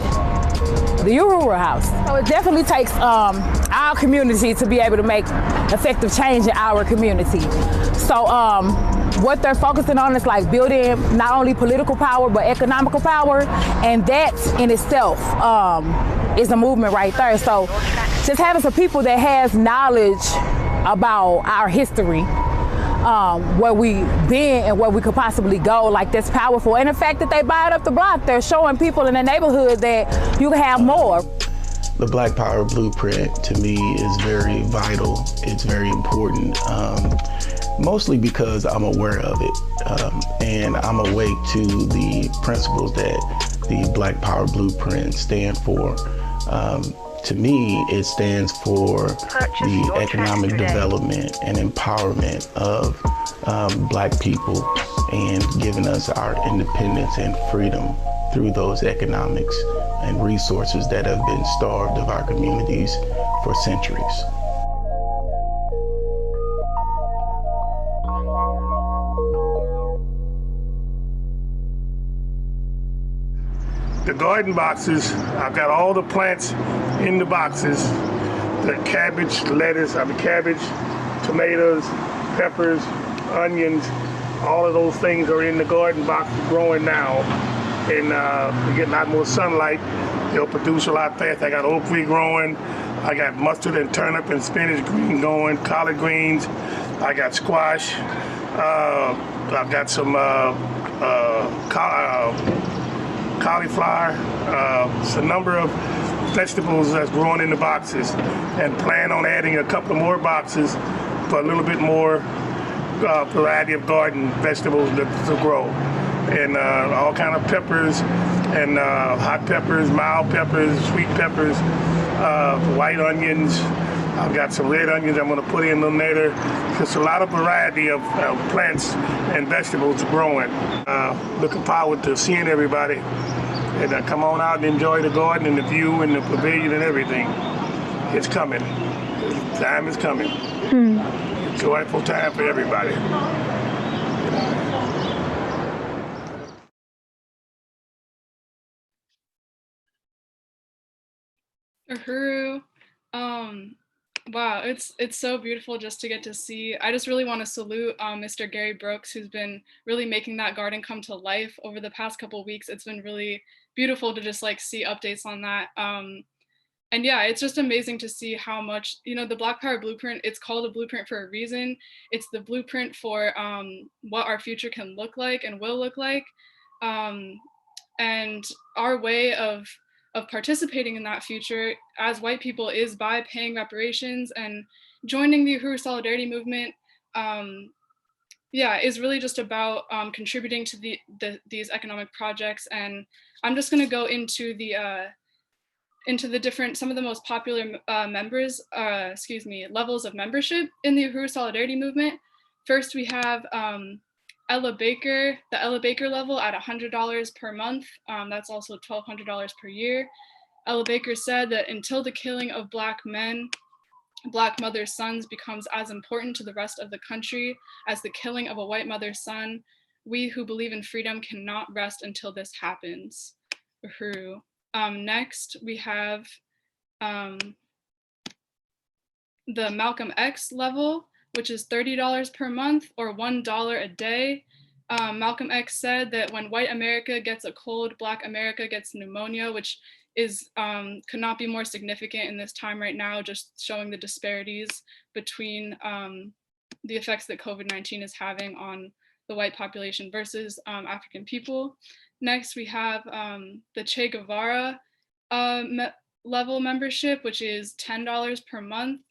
the Uhuru House. So it definitely takes our community to be able to make effective change in our community. So what they're focusing on is like building not only political power, but economical power. And that in itself is a movement right there. So just having some people that has knowledge about our history, where we've been and where we could possibly go, like that's powerful. And the fact that they buy it up the block, they're showing people in the neighborhood that you can have more. The Black Power Blueprint to me is very vital. It's very important, mostly because I'm aware of it, and I'm awake to the principles that the Black Power Blueprint stand for. To me, it stands for the economic development and empowerment of Black people, and giving us our independence and freedom through those economics and resources that have been starved of our communities for centuries. The garden boxes, I've got all the plants in the boxes. The cabbage, lettuce, cabbage, tomatoes, peppers, onions, all of those things are in the garden box growing now. And we get a lot more sunlight. They'll produce a lot faster. I got okra growing. I got mustard and turnip and spinach green going, collard greens. I got squash. I've got some cauliflower. It's a number of vegetables that's growing in the boxes, and plan on adding a couple more boxes for a little bit more variety of garden vegetables to grow. And all kind of peppers and hot peppers, mild peppers, sweet peppers, white onions. I've got some red onions I'm going to put in a little later. Just a lot of variety of plants and vegetables growing. Looking forward to seeing everybody. And come on out and enjoy the garden and the view and the pavilion and everything. It's coming. Time is coming. Joyful time for everybody. Uhuru. Wow, it's so beautiful just to get to see. I just really want to salute Mr. Gary Brooks, who's been really making that garden come to life over the past couple of weeks. It's been really beautiful to just like see updates on that. And yeah, it's just amazing to see how much, you know, the Black Power Blueprint, it's called a blueprint for a reason. It's the blueprint for what our future can look like and will look like. And our way of participating in that future as white people is by paying reparations and joining the Uhuru Solidarity Movement. Yeah, is really just about contributing to these economic projects. And I'm just gonna go into the different, some of the most popular levels of membership in the Uhuru Solidarity Movement. First, we have Ella Baker, the Ella Baker level at $100 per month. That's also $1,200 per year. Ella Baker said that until the killing of Black men, Black mothers' sons becomes as important to the rest of the country as the killing of a white mother's son, we who believe in freedom cannot rest until this happens. Uhuru. Next, we have the Malcolm X level, which is $30 per month or $1 a day. Malcolm X said that when white America gets a cold, Black America gets pneumonia, which is could not be more significant in this time right now, just showing the disparities between the effects that COVID-19 is having on the white population versus African people. Next, we have the Che Guevara level membership, which is $10 per month.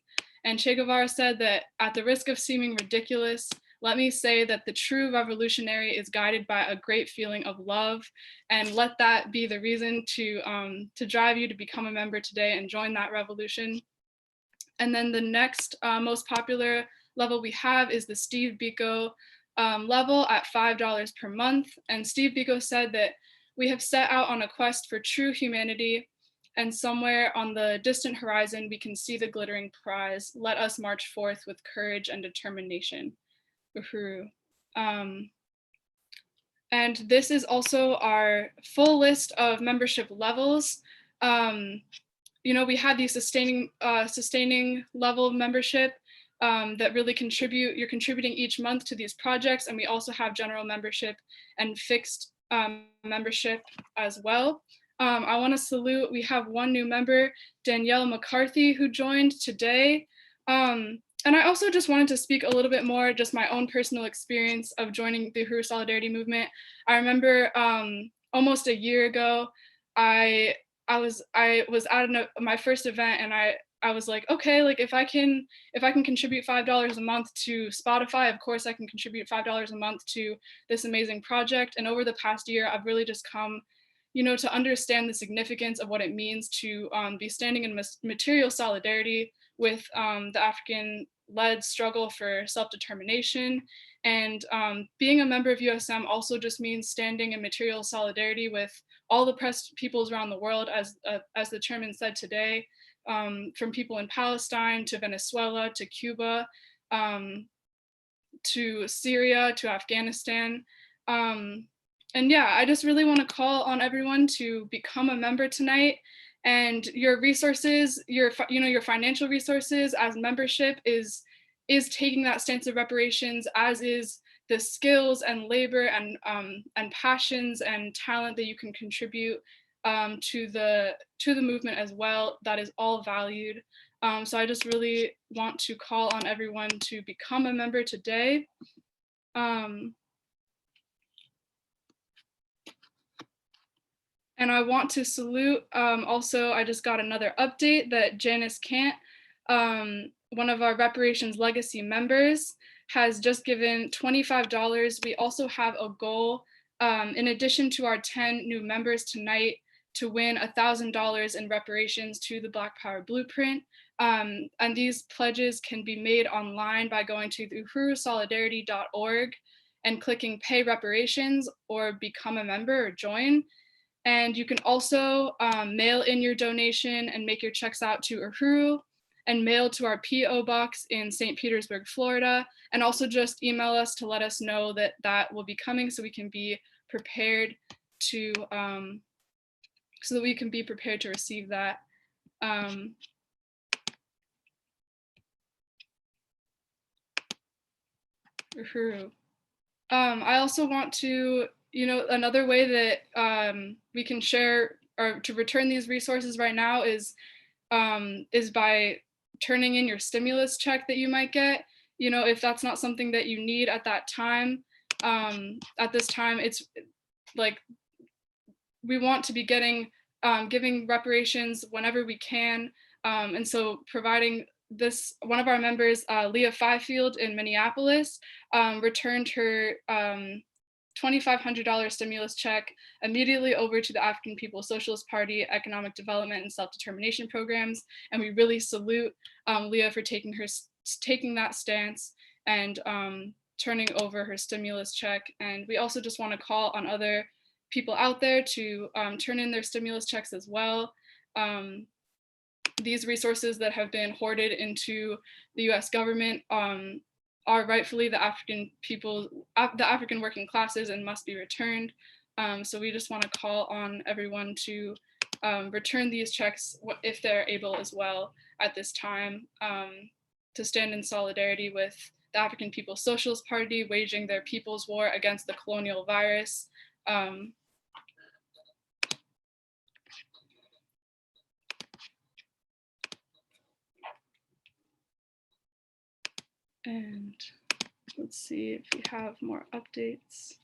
And Che Guevara said that at the risk of seeming ridiculous, let me say that the true revolutionary is guided by a great feeling of love, and let that be the reason to drive you to become a member today and join that revolution. And then the next most popular level we have is the Steve Biko level at $5 per month. And Steve Biko said that we have set out on a quest for true humanity, and somewhere on the distant horizon, we can see the glittering prize. Let us march forth with courage and determination. Uhuru. And this is also our full list of membership levels. You know, we have these sustaining level of membership that really contribute. You're contributing each month to these projects, and we also have general membership and fixed membership as well. I want to salute, we have one new member, Danielle McCarthy, who joined today. And I also just wanted to speak a little bit more, just my own personal experience of joining the Uhuru Solidarity Movement. I remember almost a year ago, I was at my first event, and I was like, okay, like if I can contribute $5 a month to Spotify, of course I can contribute $5 a month to this amazing project. And over the past year, I've really just come, you know, to understand the significance of what it means to be standing in material solidarity with the African-led struggle for self-determination. And being a member of USM also just means standing in material solidarity with all the oppressed peoples around the world, as the chairman said today, from people in Palestine to Venezuela to Cuba to Syria to Afghanistan. And yeah, I just really want to call on everyone to become a member tonight. And your resources, your financial resources as membership is taking that stance of reparations, as is the skills and labor and passions and talent that you can contribute to the movement as well. That is all valued. So I just really want to call on everyone to become a member today. And I want to salute, also, I just got another update that Janice Kant, one of our Reparations Legacy members, has just given $25. We also have a goal, in addition to our 10 new members tonight, to win $1,000 in reparations to the Black Power Blueprint. And these pledges can be made online by going to uhurusolidarity.org and clicking Pay Reparations or Become a Member or Join. And you can also mail in your donation and make your checks out to Uhuru and mail to our P.O. box in St. Petersburg, Florida. And also just email us to let us know that that will be coming, so we can be prepared to receive that. Uhuru. I also want to you know, another way that we can share or to return these resources right now is by turning in your stimulus check that you might get. You know, if that's not something that you need at that time, at this time, it's like we want to be giving reparations whenever we can. And so providing this, one of our members, Leah Fifield in Minneapolis, returned her $2,500 stimulus check immediately over to the African People's Socialist Party Economic Development and Self-Determination Programs. And we really salute Leah for taking that stance and turning over her stimulus check. And we also just want to call on other people out there to turn in their stimulus checks as well. These resources that have been hoarded into the US government are rightfully the African people, the African working classes, and must be returned. So we just want to call on everyone to return these checks if they're able as well at this time, to stand in solidarity with the African People's Socialist Party waging their people's war against the colonial virus. And let's see if we have more updates.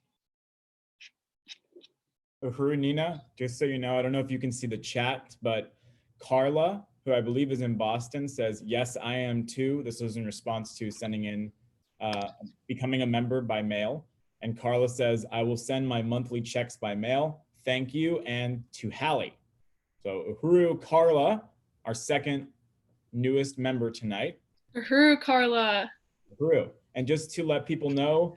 Uhuru, Nina, just so you know, I don't know if you can see the chat, but Carla, who I believe is in Boston, says, yes, I am too. This was in response to sending in, becoming a member by mail. And Carla says, I will send my monthly checks by mail. Thank you. And to Hallie. So Uhuru, Carla, our second newest member tonight. Uhuru, Carla. Uhuru. And just to let people know,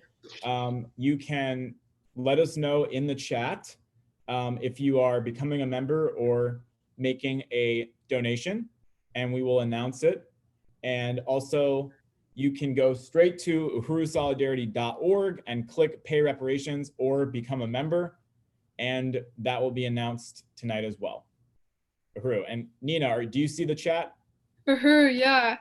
you can let us know in the chat if you are becoming a member or making a donation, and we will announce it. And also, you can go straight to uhurusolidarity.org and click pay reparations or become a member, and that will be announced tonight as well. Uhuru. And Nina, do you see the chat? Uhuru, yeah.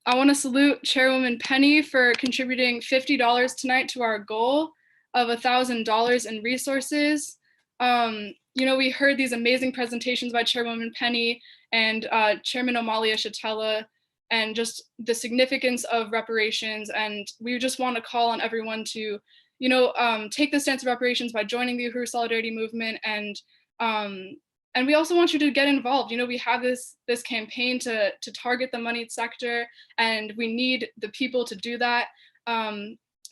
I want to salute Chairwoman Penny for contributing $50 tonight to our goal of $1,000 in resources. You know, we heard these amazing presentations by Chairwoman Penny and Chairman Omali Yeshitela, and just the significance of reparations. And we just want to call on everyone to, you know, take the stance of reparations by joining the Uhuru Solidarity Movement. And we also want you to get involved. You know, we have this campaign to target the moneyed sector, and we need the people to do that.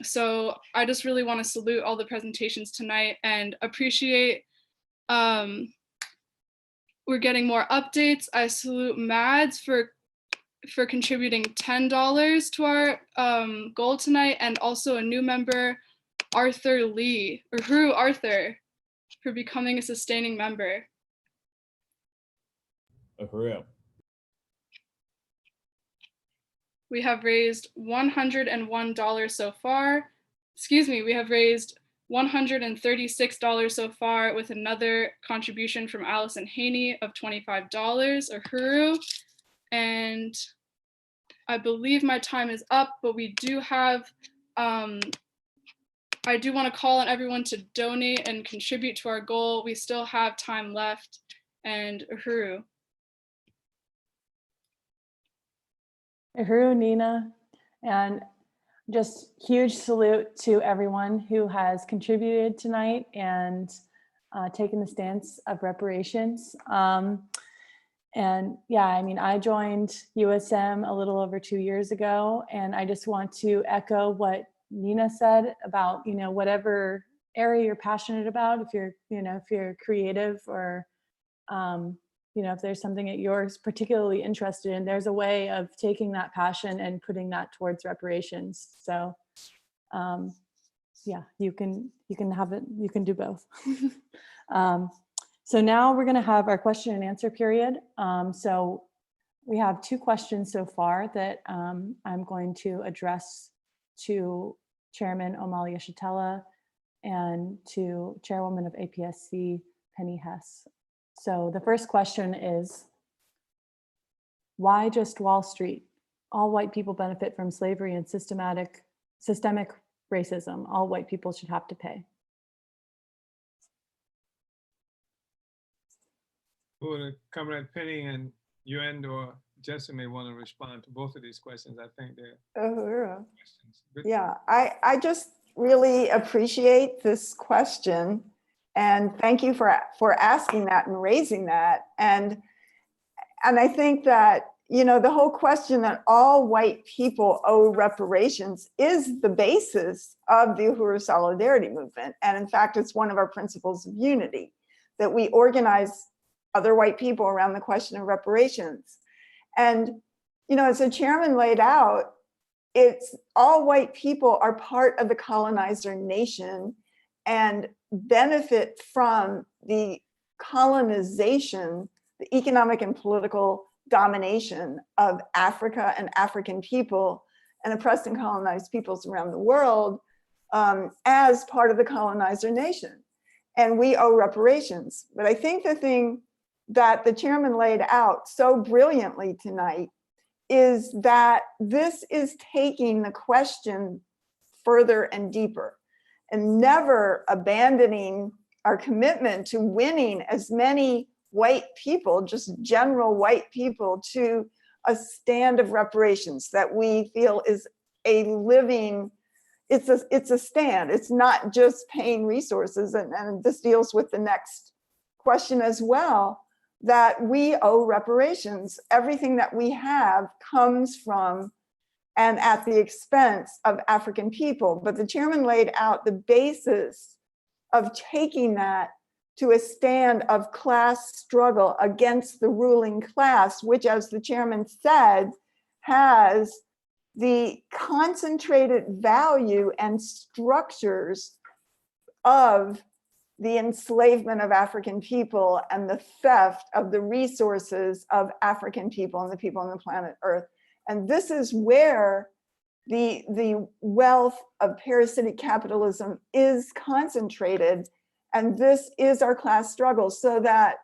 So I just really want to salute all the presentations tonight and appreciate, we're getting more updates. I salute Mads for contributing $10 to our goal tonight, and also a new member, Arthur Lee, or Uhuru Arthur, for becoming a sustaining member. Uhuru. We have raised $101 so far. Excuse me, we have raised $136 so far, with another contribution from Allison Haney of $25, Uhuru. And I believe my time is up, but we do have, I do want to call on everyone to donate and contribute to our goal. We still have time left. And Uhuru. Uhuru, Nina, and just huge salute to everyone who has contributed tonight and taken the stance of reparations. And yeah, I mean, I joined USM a little over 2 years ago, and I just want to echo what Nina said about, you know, whatever area you're passionate about, if you're, you know, if you're creative or, you know, if there's something that you're particularly interested in, there's a way of taking that passion and putting that towards reparations. So yeah, you can have it, you can do both. So now we're going to have our question and answer period. So we have 2 questions so far that I'm going to address to Chairman Omali Yeshitela and to Chairwoman of APSC, Penny Hess. So the first question is, why just Wall Street? All white people benefit from slavery and systemic racism. All white people should have to pay. Uhuru, Comrade Penny, and you or Jesse may want to respond to both of these questions. I think they're Uhuru. questions. But Yeah, I just really appreciate this question, and thank you for asking that and raising that. And I think that, you know, the whole question that all white people owe reparations is the basis of the Uhuru Solidarity Movement. And in fact, it's one of our principles of unity, that we organize other white people around the question of reparations. And, you know, as the chairman laid out, it's all white people are part of the colonizer nation and benefit from the colonization, the economic and political domination of Africa and African people and oppressed and colonized peoples around the world as part of the colonizer nation. And we owe reparations. But I think the thing that the chairman laid out so brilliantly tonight is that this is taking the question further and deeper and never abandoning our commitment to winning as many white people, just general white people, to a stand of reparations that we feel is a living, it's a stand. It's not just paying resources, and this deals with the next question as well, that we owe reparations. Everything that we have comes from and at the expense of African people. But the chairman laid out the basis of taking that to a stand of class struggle against the ruling class, which, as the chairman said, has the concentrated value and structures of the enslavement of African people and the theft of the resources of African people and the people on the planet Earth. And this is where the wealth of parasitic capitalism is concentrated. And this is our class struggle. So that,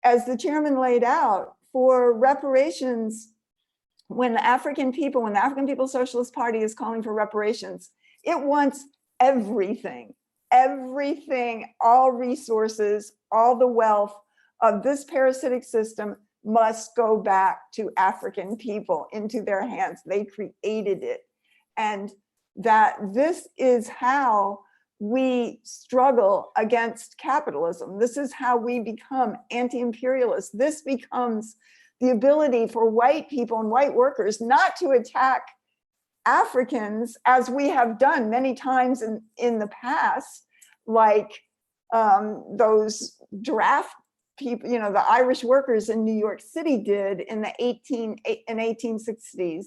as the chairman laid out, for reparations, when the African People's Socialist Party is calling for reparations, it wants everything, all resources, all the wealth of this parasitic system must go back to African people, into their hands. They created it. And that this is how we struggle against capitalism. This is how we become anti-imperialist. This becomes the ability for white people and white workers not to attack Africans, as we have done many times in the past, like those draft people, you know, the Irish workers in New York City did in the 1860s,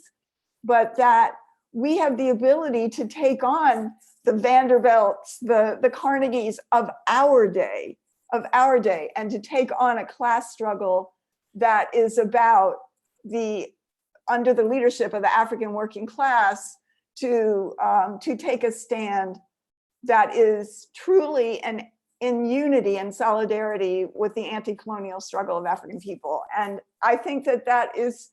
but that we have the ability to take on the Vanderbilts, the Carnegies of our day, and to take on a class struggle that is about under the leadership of the African working class, to take a stand that is truly in unity and solidarity with the anti-colonial struggle of African people. And I think that is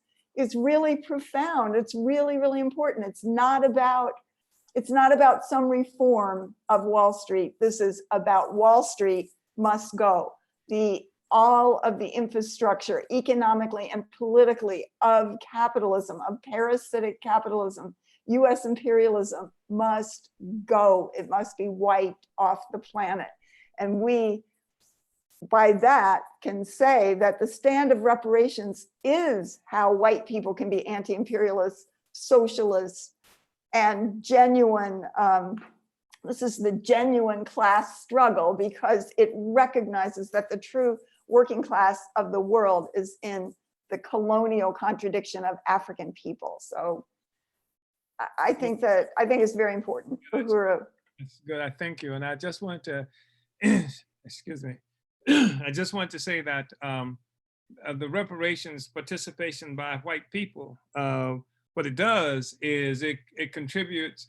really profound. It's really, really important. It's not about some reform of Wall Street. This is about Wall Street must go. All of the infrastructure, economically and politically, of capitalism, of parasitic capitalism, US imperialism, must go. It must be wiped off the planet. And we, by that, can say that the stand of reparations is how white people can be anti-imperialist, socialist, and genuine. This is the genuine class struggle, because it recognizes that the true working class of the world is in the colonial contradiction of African people. So I think it's very important. That's good. I thank you. And I just want to, excuse me, I just want to say that the reparations participation by white people, what it does is it contributes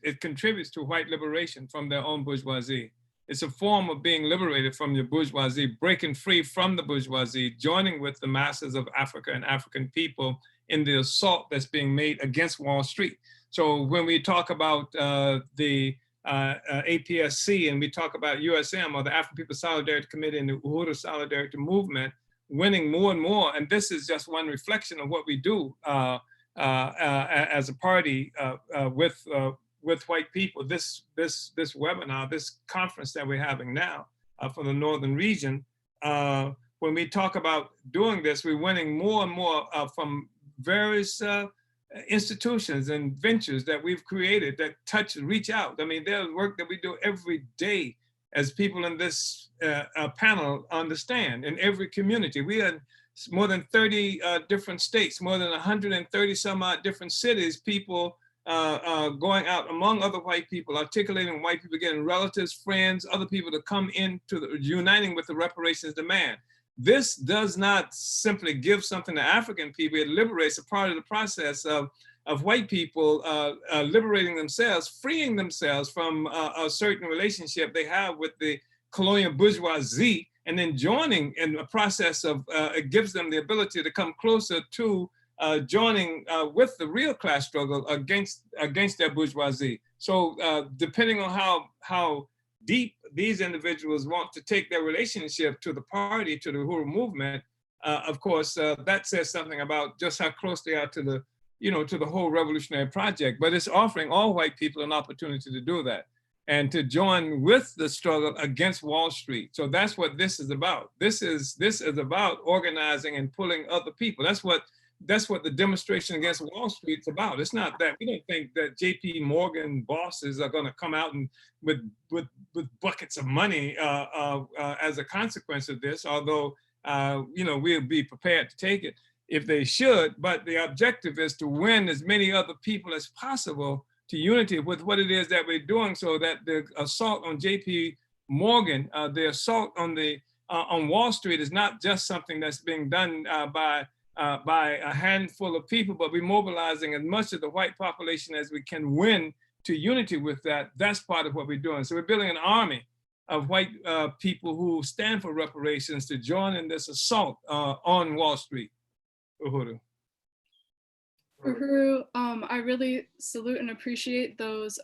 to white liberation from their own bourgeoisie. It's a form of being liberated from the bourgeoisie, breaking free from the bourgeoisie, joining with the masses of Africa and African people in the assault that's being made against Wall Street. So when we talk about the APSC and we talk about USM, or the African People's Solidarity Committee, and the Uhuru Solidarity Movement, winning more and more. And this is just one reflection of what we do as a party with white people. This webinar, this conference that we're having now for the Northern region, when we talk about doing this, we're winning more and more from various institutions and ventures that we've created that reach out. I mean, there's work that we do every day, as people in this panel understand, in every community. We had more than 30 different states, more than 130 some odd different cities, people going out among other white people, articulating white people, getting relatives, friends, other people to come into uniting with the reparations demand. This does not simply give something to African people, it liberates a part of the process of white people liberating themselves, freeing themselves from a certain relationship they have with the colonial bourgeoisie, and then joining in a process of, it gives them the ability to come closer to joining with the real class struggle against their bourgeoisie. So depending on how deep these individuals want to take their relationship to the party, to the Uhuru movement, of course, that says something about just how close they are to the, to the whole revolutionary project. But it's offering all white people an opportunity to do that and to join with the struggle against Wall Street. So that's what this is about. This is about organizing and pulling other people. That's what the demonstration against Wall Street is about. It's not that, we don't think that JP Morgan bosses are gonna come out and with buckets of money as a consequence of this, although we'll be prepared to take it if they should, but the objective is to win as many other people as possible to unity with what it is that we're doing, so that the assault on JP Morgan, the assault on Wall Street is not just something that's being done by a handful of people, but we're mobilizing as much of the white population as we can win to unity with that. That's part of what we're doing. So we're building an army of white people who stand for reparations to join in this assault on Wall Street. Uhuru. Uhuru, I really salute and appreciate those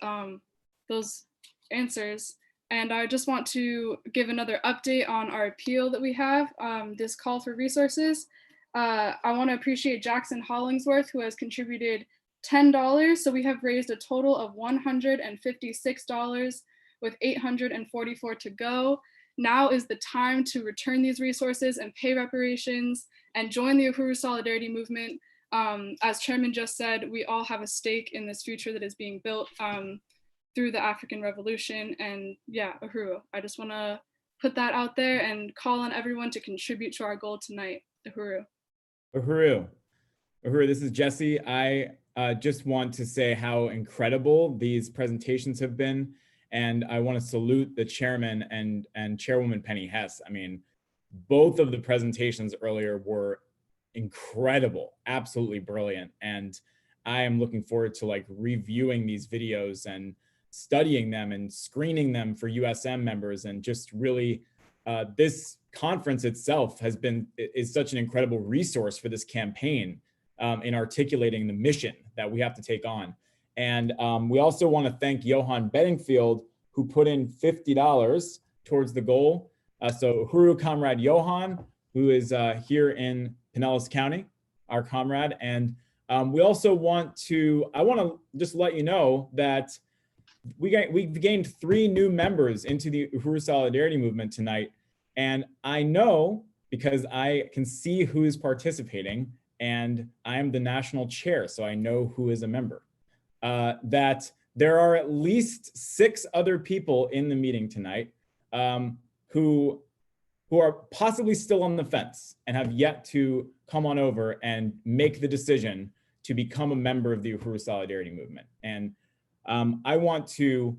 answers. And I just want to give another update on our appeal that we have, this call for resources. I want to appreciate Jackson Hollingsworth, who has contributed $10. So we have raised a total of $156 with $844 to go. Now is the time to return these resources and pay reparations and join the Uhuru Solidarity Movement. As Chairman just said, we all have a stake in this future that is being built through the African Revolution. And yeah, Uhuru, I just want to put that out there and call on everyone to contribute to our goal tonight. Uhuru. Uhuru, this is Jesse. I just want to say how incredible these presentations have been. And I want to salute the chairman and Chairwoman Penny Hess. I mean, both of the presentations earlier were incredible, absolutely brilliant. And I am looking forward to reviewing these videos and studying them and screening them for USM members. And just really, this conference itself is such an incredible resource for this campaign in articulating the mission that we have to take on. And we also want to thank Johan Bedingfield, who put in $50 towards the goal. So Uhuru comrade Johan, who is here in Pinellas County, our comrade. And we also I want to just let you know that we've gained 3 new members into the Uhuru Solidarity Movement tonight. And I know, because I can see who is participating, and I am the national chair, so I know who is a member, that there are at least 6 other people in the meeting tonight who are possibly still on the fence and have yet to come on over and make the decision to become a member of the Uhuru Solidarity Movement. And I want to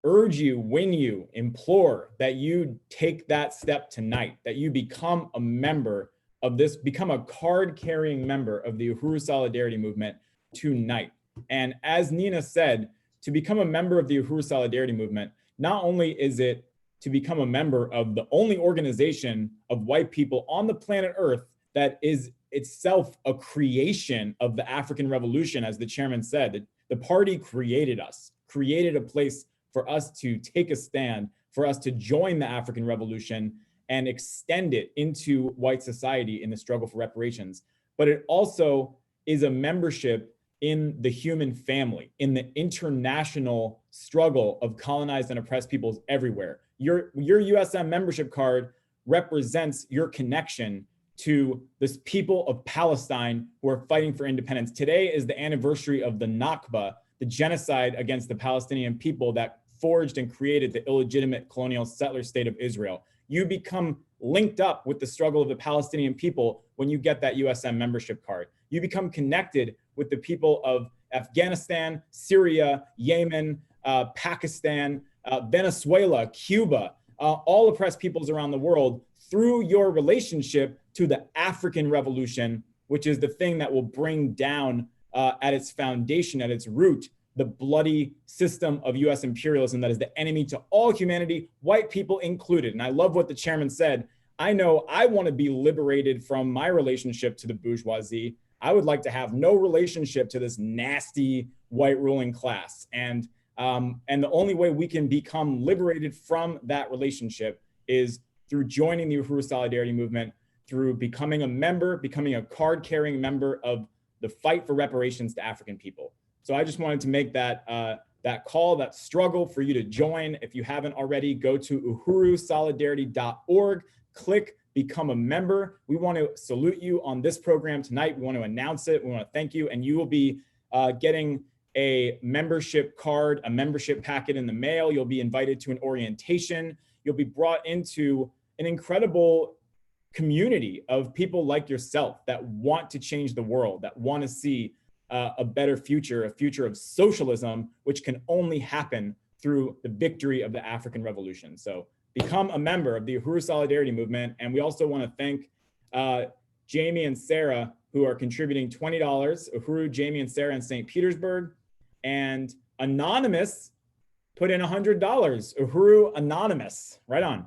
urge you, implore that you take that step tonight, that you become a member of this, become a card-carrying member of the Uhuru Solidarity Movement tonight. And as Nina said, to become a member of the Uhuru Solidarity Movement, not only is it to become a member of the only organization of white people on the planet Earth that is itself a creation of the African Revolution, as the chairman said, the party created us, created a place for us to take a stand, for us to join the African Revolution and extend it into white society in the struggle for reparations. But it also is a membership in the human family, in the international struggle of colonized and oppressed peoples everywhere. Your USM membership card represents your connection to the people of Palestine who are fighting for independence. Today is the anniversary of the Nakba, the genocide against the Palestinian people that forged and created the illegitimate colonial settler state of Israel. You become linked up with the struggle of the Palestinian people when you get that USM membership card. You become connected with the people of Afghanistan, Syria, Yemen, Pakistan, Venezuela, Cuba, all oppressed peoples around the world through your relationship to the African Revolution, which is the thing that will bring down at its foundation, at its root, the bloody system of US imperialism that is the enemy to all humanity, white people included. And I love what the chairman said. I know I want to be liberated from my relationship to the bourgeoisie. I would like to have no relationship to this nasty white ruling class. And the only way we can become liberated from that relationship is through joining the Uhuru Solidarity Movement, through becoming a member, becoming a card-carrying member of the fight for reparations to African people. So I just wanted to make that that call, that struggle for you to join. If you haven't already, go to uhurusolidarity.org, click become a member. We want to salute you on this program tonight. We want to announce it. We want to thank you. And you will be getting a membership card, a membership packet in the mail. You'll be invited to an orientation. You'll be brought into an incredible community of people like yourself that want to change the world, that want to see a better future, a future of socialism, which can only happen through the victory of the African Revolution. So become a member of the Uhuru Solidarity Movement. And we also want to thank Jamie and Sarah, who are contributing $20, Uhuru, Jamie, and Sarah in St. Petersburg. And Anonymous put in $100, Uhuru Anonymous, right on.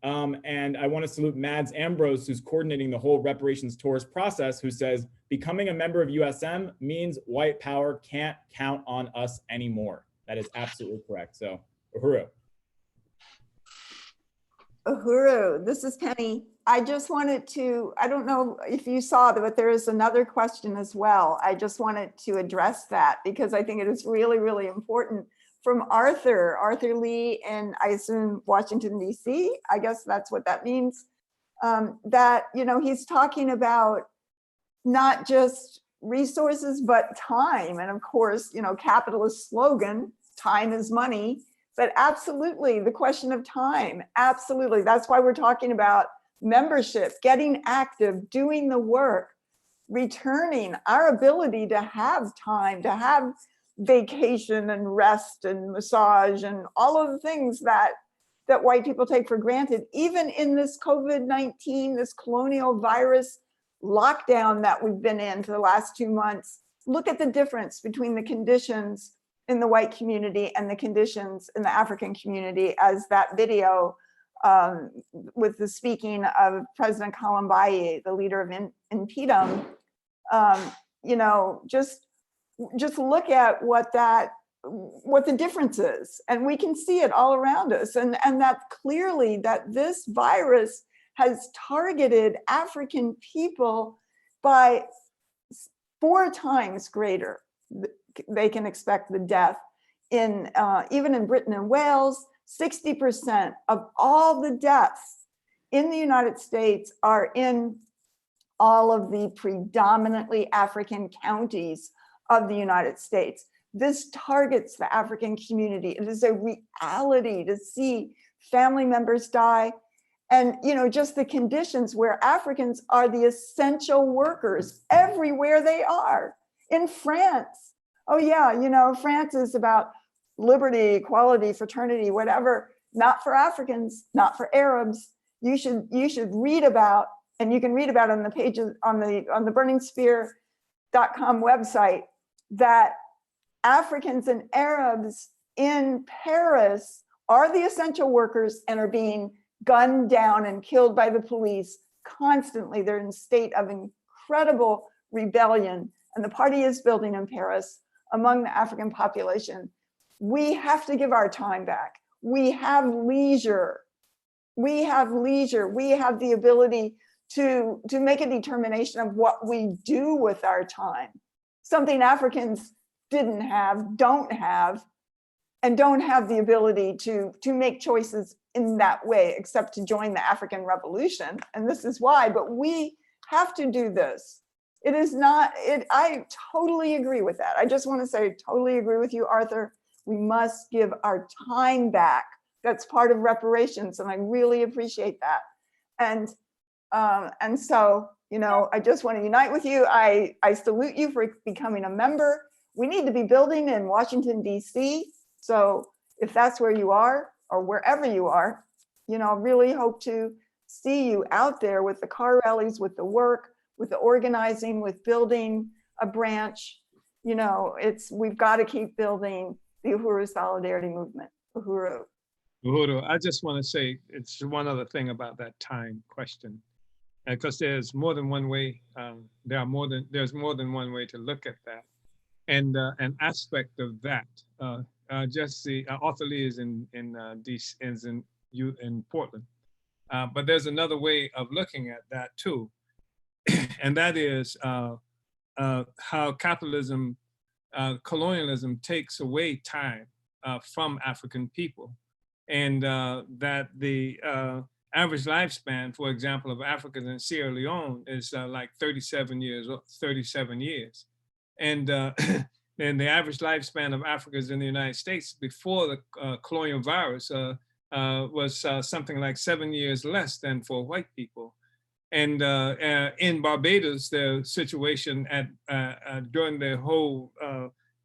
And I want to salute Mads Ambrose, who's coordinating the whole reparations tours process, who says, becoming a member of USM means white power can't count on us anymore. That is absolutely correct. So, Uhuru. Uhuru, this is Penny. I just wanted to, I don't know if you saw that, but there is another question as well. I just wanted to address that because I think it is really, really important. From Arthur Lee in, I assume, Washington, DC. I guess that's what that means. That, you know, he's talking about not just resources, but time. And of course, you know, capitalist slogan, time is money. But absolutely, the question of time, absolutely. That's why we're talking about membership, getting active, doing the work, returning, our ability to have time, to have vacation and rest and massage and all of the things that white people take for granted, even in this COVID-19, this colonial virus lockdown that we've been in for the last 2 months. Look at the difference between the conditions in the white community and the conditions in the African community, as that video with the speaking of President Kalambayi, the leader of Impedum, you know, just look at what the difference is, and we can see it all around us, and that clearly that this virus has targeted African people by 4 times greater. They can expect the death in even in Britain and Wales. 60% of all the deaths in the United States are in all of the predominantly African counties of the United States. This targets the African community. It is a reality to see family members die. And, you know, just the conditions where Africans are the essential workers everywhere they are. In France, oh yeah, you know, France is about liberty, equality, fraternity, whatever, not for Africans, not for Arabs. You should read about, and you can read about on the pages on the burningspear.com website, that Africans and Arabs in Paris are the essential workers and are being gunned down and killed by the police constantly. They're in a state of incredible rebellion, and the party is building in Paris among the African population. We have to give our time back. We have leisure. we have leisure, we have the ability to make a determination of what we do with our time. Something Africans didn't have, don't have, and don't have the ability to make choices in that way, except to join the African Revolution. And this is why, but we have to do this. It is not, I totally agree with that. I just want to say, totally agree with you, Arthur. We must give our time back. That's part of reparations, and I really appreciate that. And so, you know, I just want to unite with you. I salute you for becoming a member. We need to be building in Washington, D.C. So if that's where you are, or wherever you are, you know, really hope to see you out there with the car rallies, with the work, with the organizing, with building a branch. You know, we've got to keep building the Uhuru Solidarity Movement. Uhuru. Uhuru, I just want to say, it's one other thing about that time question, because there's more than one way. There's more than one way to look at that, and an aspect of that. Jesse, Arthur Lee is in Portland, but there's another way of looking at that too, and that is how capitalism, colonialism takes away time from African people, and that the average lifespan, for example, of Africans in Sierra Leone is like 37 years, and and the average lifespan of Africans in the United States before the colonial virus was something like 7 years less than for white people. And in Barbados, the situation during the whole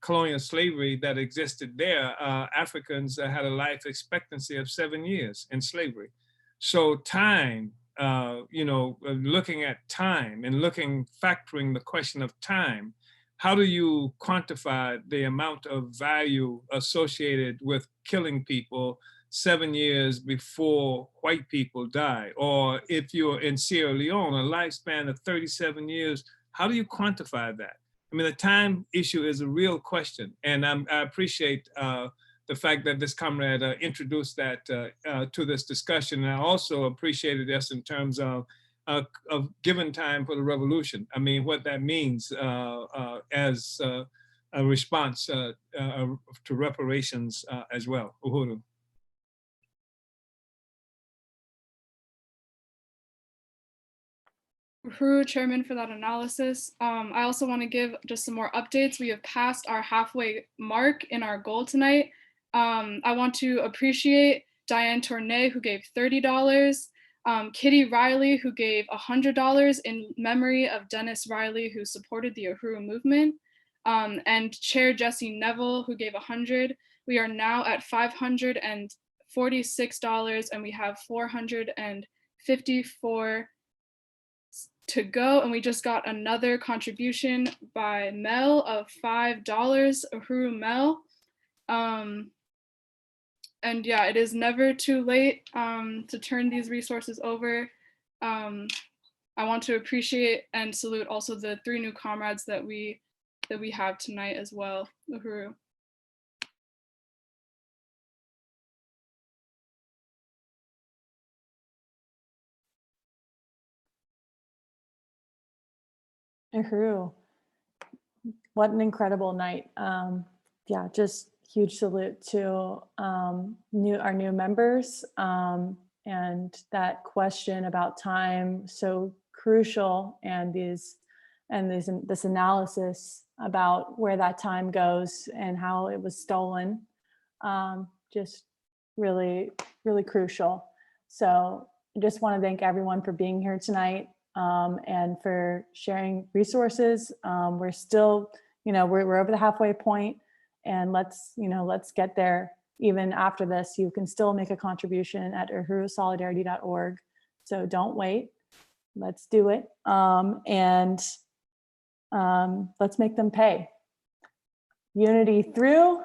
colonial slavery that existed there, Africans had a life expectancy of 7 years in slavery. So time, you know, looking at time and factoring the question of time, how do you quantify the amount of value associated with killing people 7 years before white people die? Or if you're in Sierra Leone, a lifespan of 37 years, how do you quantify that? I mean, the time issue is a real question. And I appreciate the fact that this comrade introduced that to this discussion. And I also appreciated this in terms of giving time for the revolution. I mean, what that means as a response to reparations as well. Uhuru. Uhuru, Chairman, for that analysis. I also want to give just some more updates. We have passed our halfway mark in our goal tonight. I want to appreciate Diane Tournay, who gave $30, Kitty Riley, who gave $100 in memory of Dennis Riley, who supported the Uhuru movement, and Chair Jesse Neville, who gave $100. We are now at $546, and we have $454 to go, and we just got another contribution by Mel of $5, Uhuru Mel. And yeah, it is never too late to turn these resources over. I want to appreciate and salute also the 3 new comrades that we have tonight as well. Uhuru. Uhuru. What an incredible night. Yeah, just huge salute to our new members, and that question about time, so crucial, and this analysis about where that time goes and how it was stolen, just really, really crucial. So I just want to thank everyone for being here tonight, and for sharing resources. We're still, we're over the halfway point, and let's get there. Even after this, you can still make a contribution at uhurusolidarity.org. So don't wait. Let's do it. And let's make them pay. Unity through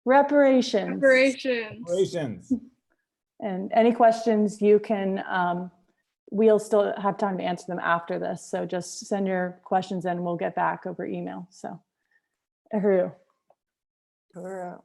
reparations. Reparations. And any questions you can, we'll still have time to answer them after this. So just send your questions in, we'll get back over email. So, Uhuru. Uhuru.